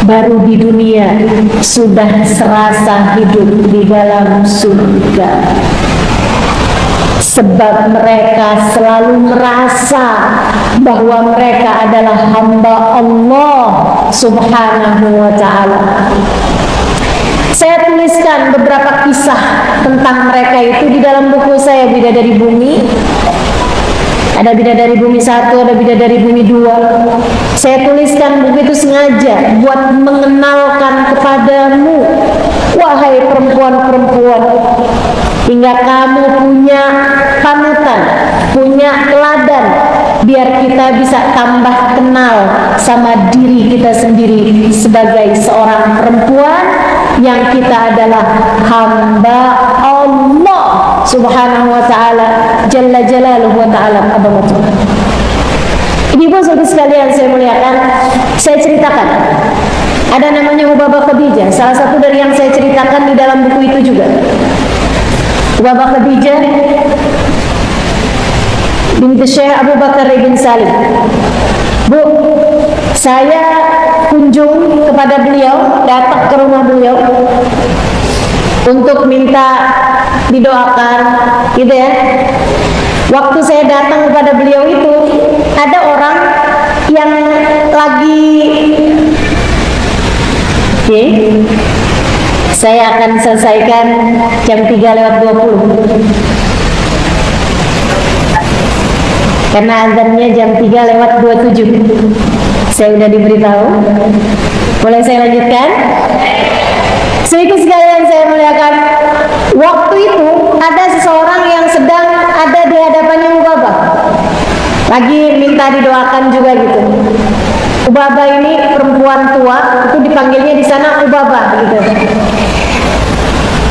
Baru di dunia sudah serasa hidup di dalam surga. Sebab mereka selalu merasa bahwa mereka adalah hamba Allah Subhanahu wa ta'ala. Saya tuliskan beberapa kisah tentang mereka itu di dalam buku saya, Bidadari Bumi. Ada Bidadari Bumi 1, ada Bidadari Bumi 2. Saya tuliskan buku itu sengaja buat mengenalkan kepadamu, wahai perempuan-perempuan, hingga kamu punya panutan, punya teladan, biar kita bisa tambah kenal sama diri kita sendiri sebagai seorang perempuan yang kita adalah hamba Allah Subhanahu wa ta'ala, Jalla Jalaluhu wa ta'ala abamatu. Ibu-ibu saudara sekalian saya muliakan, saya ceritakan ada namanya Hubabah Khadijah, salah satu dari yang saya ceritakan di dalam buku itu juga. Hubabah Khadijah binti Syekh Abu Bakar ibn Salim. Bu, saya kunjung kepada beliau, datang ke rumah beliau untuk minta didoakan, gitu ya. Waktu saya datang kepada beliau itu, ada orang yang lagi, oke, saya akan selesaikan jam 3:20. Karena azannya jam 3:27. Saya sudah diberitahu. Boleh saya lanjutkan? Sedikit sekalian saya muliakan, waktu itu ada seseorang yang sedang ada di hadapannya Hubabah, lagi minta didoakan juga gitu. Hubabah ini perempuan tua, itu dipanggilnya di sana Hubabah gitu.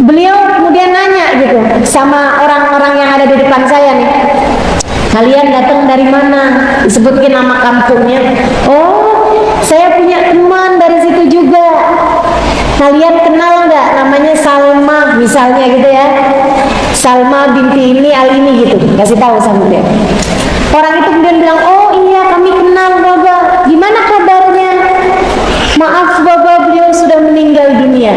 Beliau kemudian nanya gitu sama orang-orang yang ada di depan saya nih, kalian datang dari mana? Disebutkan nama kampungnya. Oh, saya punya teman dari Kalian kenal nggak namanya Salma misalnya gitu ya, Salma binti ini al ini gitu, kasih tahu sama dia. Orang itu kemudian bilang, oh iya kami kenal Baba, gimana kabarnya? Maaf Baba, beliau sudah meninggal dunia.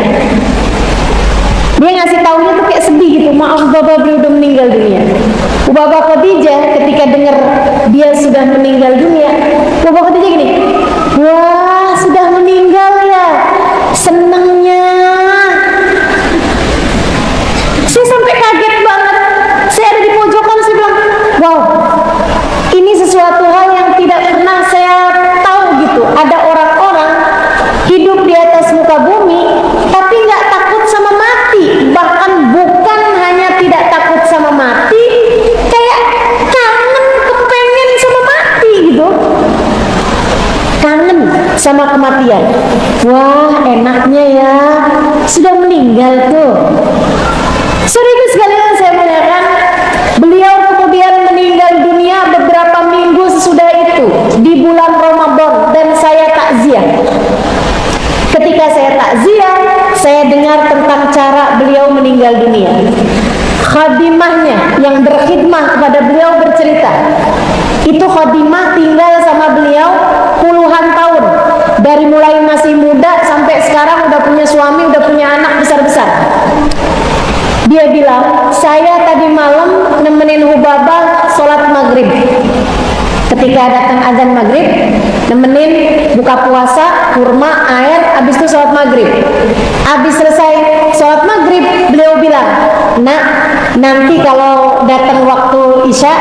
Dia ngasih taunya tuh kayak sedih gitu, maaf Baba, beliau udah meninggal dunia. Baba Khadijah ketika dengar dia sudah meninggal dunia, Baba Khadijah gini, wah sudah meninggal ya, senengnya. Saya sampai kaget banget. Saya ada di pojokan, saya bilang, wow, ini sesuatu hal yang tidak pernah saya tahu gitu. Ada orang-orang hidup di atas muka bumi tapi nggak takut sama mati. Bahkan bukan hanya tidak takut sama mati, kayak kangen, kepengen sama mati gitu. Kangen sama kematian. Wah, enaknya ya, sudah meninggal tuh. Saudaraku sekalian, saya muliakan, beliau kemudian meninggal dunia beberapa minggu sesudah itu di bulan Ramadan, dan saya takziah. Ketika saya takziah, saya dengar tentang cara beliau meninggal dunia. Khadimahnya yang berkhidmah kepada beliau bercerita, itu khadimah tinggal sama beliau puluhan tahun, dari mulai masih muda sampai sekarang udah punya suami, udah punya anak besar-besar. Dia bilang, saya tadi malam nemenin Hubabah sholat maghrib. Ketika datang azan maghrib, nemenin buka puasa, kurma, air, habis itu sholat maghrib. Habis selesai sholat maghrib, beliau bilang, nak, nanti kalau datang waktu isya,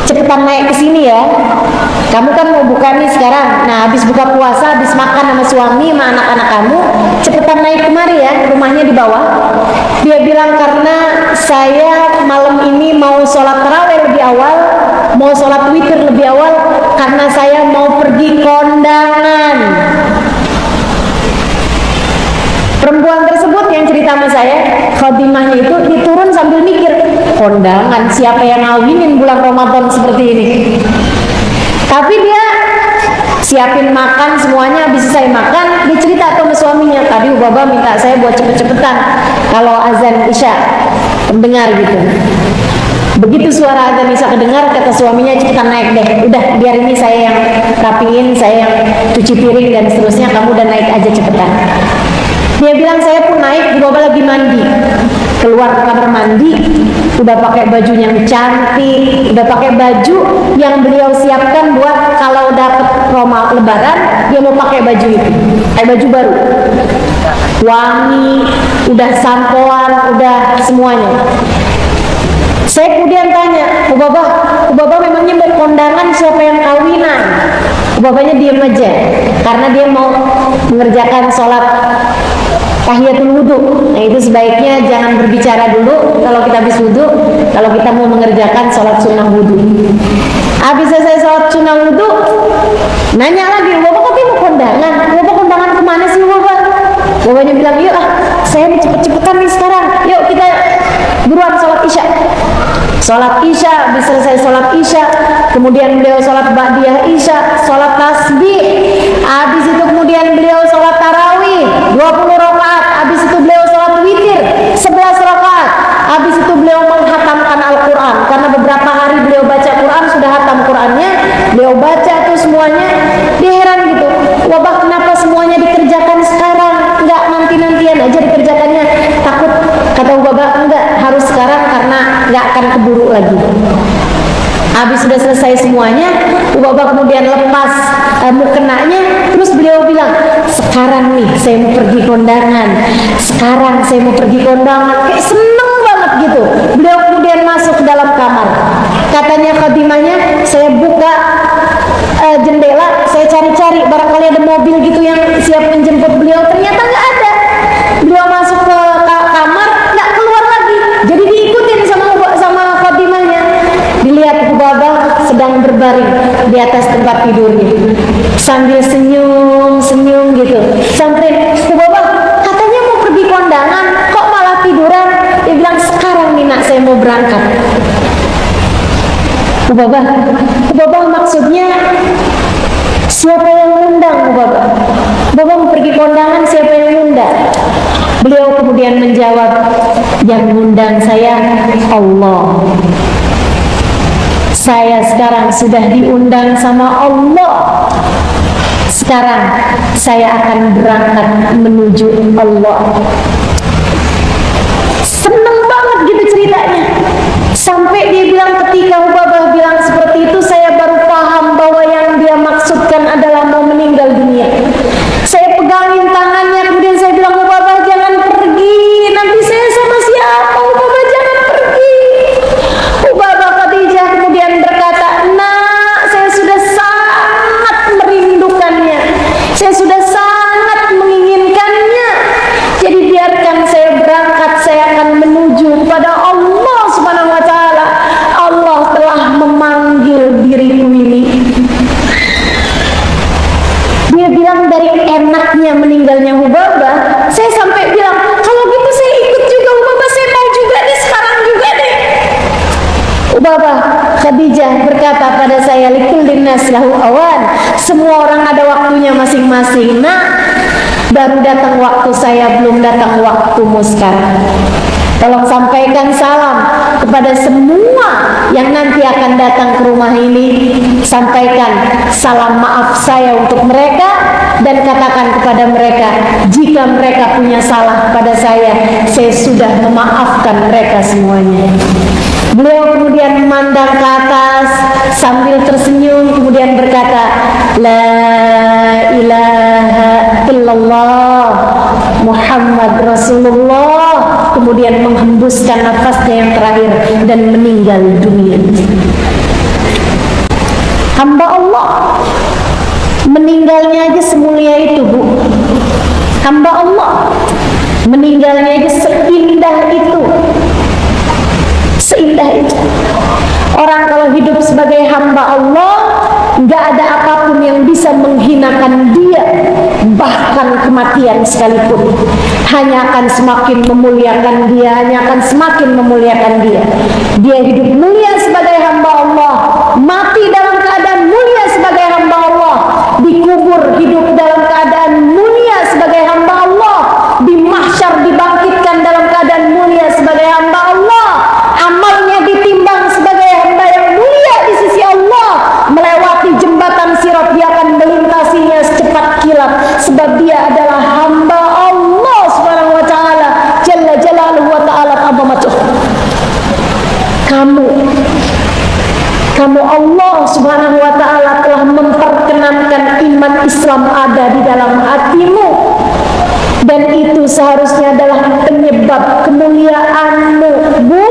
cepetan naik ke sini ya. Kamu kan mau buka nih sekarang. Nah, habis buka puasa, habis makan sama suami, sama anak-anak kamu, cepetan naik kemari ya, rumahnya di bawah. Dia bilang, karena saya malam ini mau sholat tarawih lebih awal, mau sholat witir lebih awal, karena saya mau pergi kondangan. Perempuan tersebut yang cerita sama saya, khadimahnya itu diturun sambil mikir, kondangan, siapa yang ngawinin bulan Ramadan seperti ini? Tapi dia siapin makan semuanya, habis selesai makan, dia cerita sama suaminya, tadi Baba minta saya buat cepet-cepetan kalau azan isya mendengar gitu. Begitu suara azan isya kedengar, kata suaminya, cepetan naik deh, udah biar ini saya yang rapiin, saya yang cuci piring dan seterusnya, kamu udah naik aja cepetan. Dia bilang, saya pun naik, Baba lagi mandi, keluar ke kamar mandi, udah pakai bajunya yang cantik, udah pakai baju yang beliau siapkan buat kalau dapet lebaran, dia mau pakai baju itu, kayak baju baru, wangi, udah sampoan, udah semuanya. Saya kemudian tanya, Baba memangnya mau kondangan, siapa yang kawinan? Babanya diem aja, karena dia mau mengerjakan sholat tahiyatul wudu. Nah, itu sebaiknya jangan berbicara dulu kalau kita habis wudu, kalau kita mau mengerjakan sholat sunnah wudu. Habis selesai sholat sunnah wudu, nanya lagi, Baba katanya mau kondangan, Baba kondangan kemana sih Baba? Babanya bilang, yuk saya mau cepet-cepetan nih sekarang, yuk kita buruan sholat isya. Sholat isya, habis selesai sholat isya, kemudian beliau sholat ba'diyah isya, sholat tasbih, habis itu kemudian beliau sholat tarawih 20 rakaat, habis itu beliau sholat witir 11 rakaat, habis itu beliau menghatamkan Al-Quran, karena beberapa hari beliau baca Quran, sudah hatam Qurannya, beliau baca tuh semuanya. Dia heran gitu, Wabah kenapa semuanya dikerjakan sekarang, enggak nanti-nantian aja dikerjakannya? Takut, kata Wabah, enggak, harus sekarang karena enggak akan keburu lagi. Habis sudah selesai semuanya, Wabah kemudian lepas mukenanya, terus beliau bilang, sekarang nih saya mau pergi kondangan, sekarang saya mau pergi kondangan, kayak seneng banget gitu. Beliau kemudian masuk ke dalam kamar, katanya khadimahnya, saya buka jendela, saya cari-cari barangkali ada mobil gitu yang siap menjemput beliau, ternyata nggak ada. Beliau masuk ke kamar, nggak keluar lagi, jadi diikutin sama khadimahnya. Dilihat Baba sedang berbaring di atas tempat tidurnya sambil senyum gitu. Sampai Baba katanya mau pergi kondangan, kok malah tiduran? Dia bilang, sekarang nih nak saya mau berangkat. Baba maksudnya siapa yang ngundang Baba? Baba mau pergi kondangan, siapa yang ngundang? Beliau kemudian menjawab, yang mengundang saya Allah. Saya sekarang sudah diundang sama Allah. Sekarang saya akan berangkat menuju Allah. Seneng banget gitu ceritanya. Sampai dia bilang, ketika Hubabah bilang seperti itu, saya baru paham bahwa yang dia maksudkan adalah mau meninggal dunia. Saya pegangin tangannya, kemudian saya bilang, Hubabah jangan pergi, nanti saya sama siapa? Hubabah jangan pergi. Hubabah Khadijah kemudian berkata, nak, saya sudah sangat merindukannya, saya sudah sangat menginginkannya. Jadi biarkan saya berangkat, saya akan menuju kepada Allah Subhanahu wa ta'ala. Allah telah memanggil diriku ini. Dia bilang dari enaknya meninggalnya Hubabah, saya sampai bilang, kalau gitu saya ikut juga Hubabah, saya mau juga deh, sekarang juga deh. Hubabah Khadijah berkata pada saya, likullin nas lahu awan, semua orang ada waktunya masing-masing. Nah, baru datang waktu saya, belum datang waktumu sekarang. Tolong sampaikan salam kepada semua yang nanti akan datang ke rumah ini. Sampaikan salam maaf saya untuk mereka, dan katakan kepada mereka, jika mereka punya salah kepada saya sudah memaafkan mereka semuanya. Beliau kemudian memandang ke atas sambil tersenyum, kemudian berkata, la ilaha illallah Muhammad Rasulullah, kemudian menghembuskan nafasnya yang terakhir dan meninggal dunia. Hamba Allah meninggalnya aja semulia itu, Bu. Hamba Allah meninggalnya aja seindah itu. Seindah itu. Orang kalau hidup sebagai hamba Allah, nggak ada apapun yang bisa menghinakan dia, bahkan kematian sekalipun hanya akan semakin memuliakan dia, hanya akan semakin memuliakan dia. Dia hidup mulia sebagai hamba Allah, mati dalam keadaan mulia sebagai hamba Allah, dikubur hidup dalam keadaan mulia sebagai hamba Allah, di mahsyar dibangkitkan dalam keadaan mulia sebagai hamba Allah, amalnya ditimbang sebagai hamba yang mulia di sisi Allah, melewati jembatan Sirat dia akan melintasinya secepat kilat, sebab dia adalah hamba Allah Subhanahu wa ta'ala, Jalla Jalaluhu wa ta'ala azamatuh. Kamu Allah Subhanahu wa ta'ala telah memperkenankan iman Islam ada di dalam hatimu, dan itu seharusnya adalah penyebab kemuliaanmu. Bu,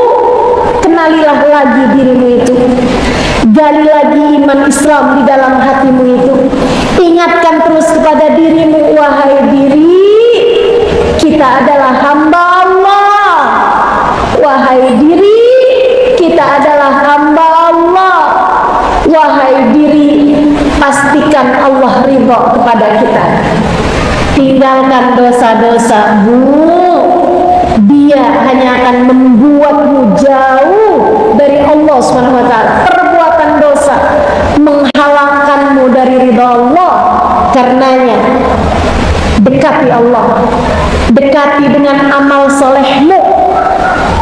kenalilah lagi dirimu itu, gali lagi iman Islam di dalam hatimu itu, ingatkan terus kepada dirimu, wahai diri, kita adalah hamba Allah. Wahai diri, kita adalah hamba Allah. Wahai diri, pastikan Allah ridha kepada kita. Tinggalkan dosa-dosa, Bu. Dia hanya akan membuatmu jauh dari Allah Subhanahu wa ta'ala. Perbuatan dosa menghalangkanmu dari ridha Allah. Karenanya dekati Allah, dekati dengan amal solehmu,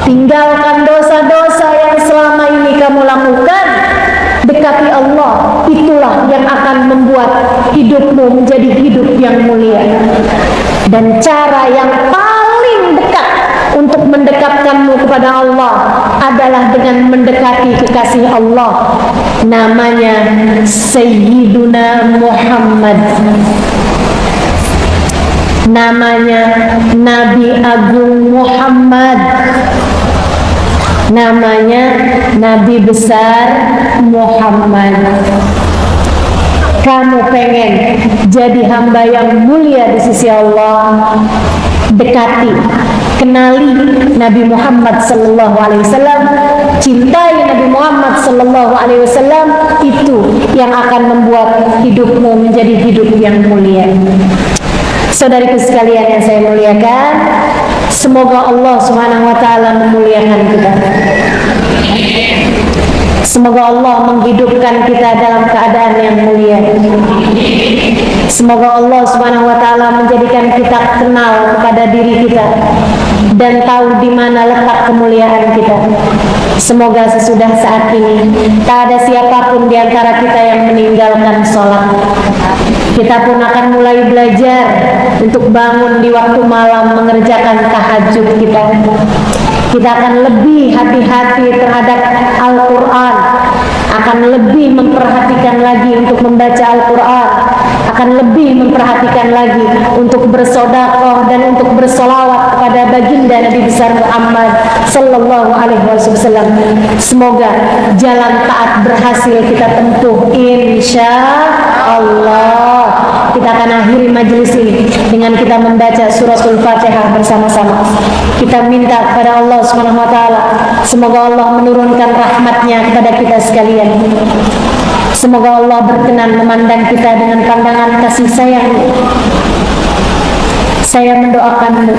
tinggalkan dosa-dosa yang selama ini kamu lakukan, dekati Allah. Itulah yang akan membuat hidupmu menjadi hidup yang mulia. Dan cara yang paling dekat untuk mendekatkanmu kepada Allah adalah dengan mendekati kekasih Allah, namanya Sayyiduna Muhammad, namanya Nabi Agung Muhammad, namanya Nabi besar Muhammad. Kamu pengen jadi hamba yang mulia di sisi Allah, dekati, kenali Nabi Muhammad sallallahu alaihi wasallam, cintai Nabi Muhammad sallallahu alaihi wasallam. Itu yang akan membuat hidupmu menjadi hidup yang mulia. Saudariku sekalian yang saya muliakan, semoga Allah Subhanahu wa ta'ala memuliakan kita. Semoga Allah menghidupkan kita dalam keadaan yang mulia. Semoga Allah Subhanahu wa taala menjadikan kita kenal kepada diri kita dan tahu di mana letak kemuliaan kita. Semoga sesudah saat ini tak ada siapapun di antara kita yang meninggalkan sholat. Kita pun akan mulai belajar untuk bangun di waktu malam mengerjakan tahajud kita. Kita akan lebih hati-hati terhadap Al-Quran, akan lebih memperhatikan lagi untuk membaca Al-Quran, akan lebih memperhatikan lagi untuk bersedekah dan untuk bersolawat kepada baginda Nabi besar Muhammad sallallahu alaihi wasallam. Semoga jalan taat berhasil kita tempuh, insya Allah. Kita akan akhiri majelis ini dengan kita membaca suratul Fatihah bersama-sama. Kita minta kepada Allah Subhanahu wa taala, semoga Allah menurunkan rahmatnya kepada kita sekalian. Semoga Allah berkenan memandang kita dengan pandangan kasih sayang. Saya mendoakanmu,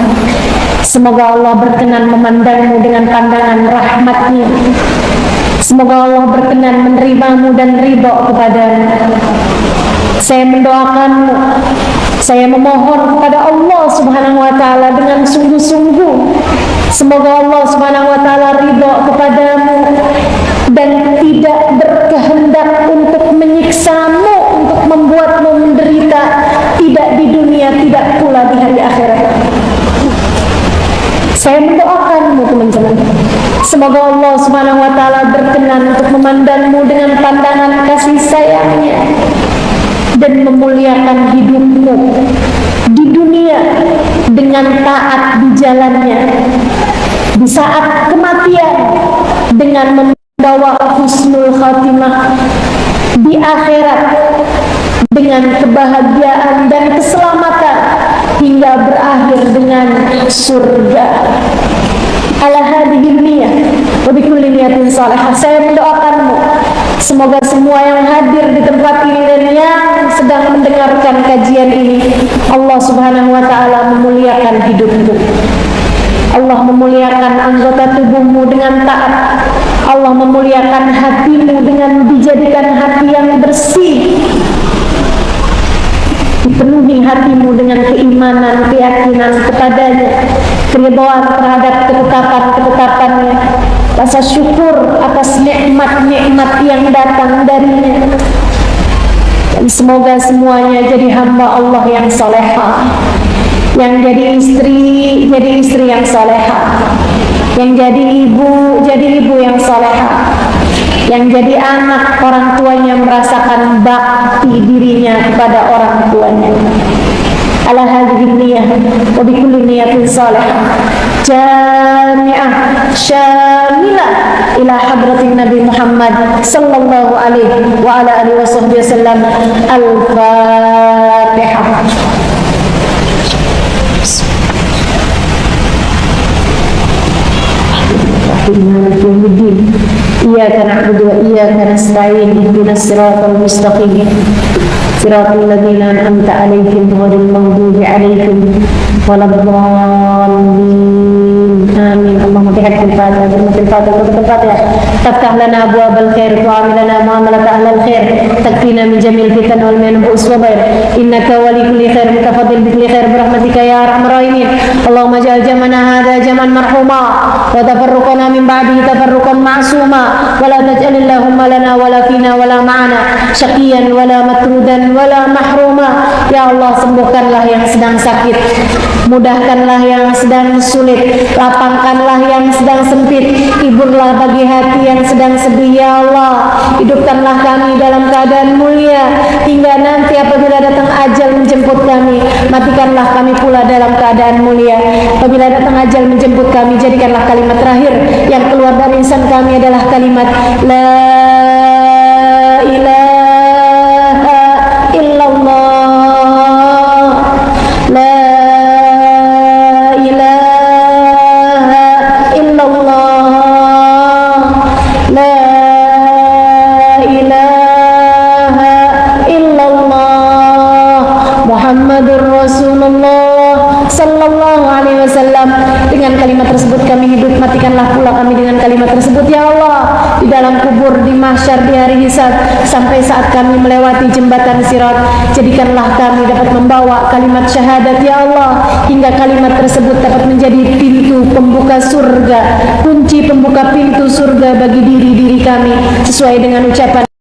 semoga Allah berkenan memandangmu dengan pandangan rahmatnya. Semoga Allah berkenan menerimamu dan ridho kepadamu. Saya mendoakanmu, saya memohon kepada Allah Subhanahu wa taala dengan sungguh-sungguh, semoga Allah Subhanahu wa taala ridho kepadamu dan tidak berkehendak untuk menyiksamu, untuk membuatmu menderita, tidak di dunia, tidak pula di hari akhirat. Saya mendoakanmu teman-teman, semoga Allah Subhanahu wa taala berkenan untuk memandangmu dengan pandangan kasih sayangnya dan memuliakan hidupmu di dunia dengan taat di jalannya, di saat kematian dengan membawa husnul khatimah, di akhirat dengan kebahagiaan dan keselamatan hingga berakhir dengan surga. Ala hadhihi niyyah wa bi kulli niyatin salihah. Saya mendoakanmu, semoga semua yang hadir di tempat ini dan yang sedang mendengarkan kajian ini, Allah Subhanahu wa taala memuliakan hidupmu. Allah memuliakan anggota tubuhmu dengan taat. Allah memuliakan hatimu dengan dijadikan hati yang bersih. Dipenuhi hatimu dengan keimanan, keyakinan kepadanya, keridhaan terhadap ketetapan-ketetapannya, rasa syukur atas nikmat-nikmat yang datang darinya. Dan semoga semuanya jadi hamba Allah yang salehah, yang jadi istri yang salehah, yang jadi ibu yang salehah, yang jadi anak, orang tuanya merasakan bakti dirinya kepada orang tuanya. Ala hadhihi niyyah wa bi kulli niyatin salihah jami'ah syamilah ila hadratin Nabi Muhammad sallallahu alaihi wa ala alihi wasallam. Al-Fatihah. مالك يوم الدين إياك نعبد وإياك نستعين اهدنا الصراط المستقيم صراط الذين أنعمت عليهم غير المغضوب عليهم ولا الضالين آمين. اللهم بحق الفاتحة تفتح لنا أبواب الخير وعامل لنا معاملة أهل الخير تكفينا من جميع الفتن والمنبوس وغير إنك ولي كل خير متفضل بكل خير برحمتك يا أرحم الراحمين. اللهم اجعل جمعنا هذا جمعا مرحوما وتفرقنا من بعده تفرقا معصوما ولا تجعل اللهم لنا ولا فينا ولا معنا شقيا ولا مطرودا ولا محروما. Ya Allah, sembuhkanlah yang sedang sakit, mudahkanlah yang sedang sulit, lapangkanlah yang sedang sempit, hiburlah bagi hati yang sedang sedih. Ya Allah, hidupkanlah kami dalam keadaan mulia hingga nanti apabila datang ajal menjemput kami, matikanlah kami pula dalam keadaan mulia. Apabila datang ajal menjemput kami, jadikanlah kalimat terakhir yang keluar dari lisan kami adalah kalimat la ilaha illallah, la ilaha illallah, la ilaha illallah, Muhammadur Rasulullah sallallahu alaihi wasallam. Dengan kalimat tersebut kami hidup, matikanlah pula kami dengan kalimat tersebut. Ya Allah, di dalam kubur, di mahsyar, di hari hisab, sampai saat kami melewati jembatan sirat, jadikanlah kami dapat membawa kalimat syahadat ya Allah, hingga kalimat tersebut dapat menjadi pintu pembuka surga, kunci pembuka pintu surga bagi diri-diri kami, sesuai dengan ucapan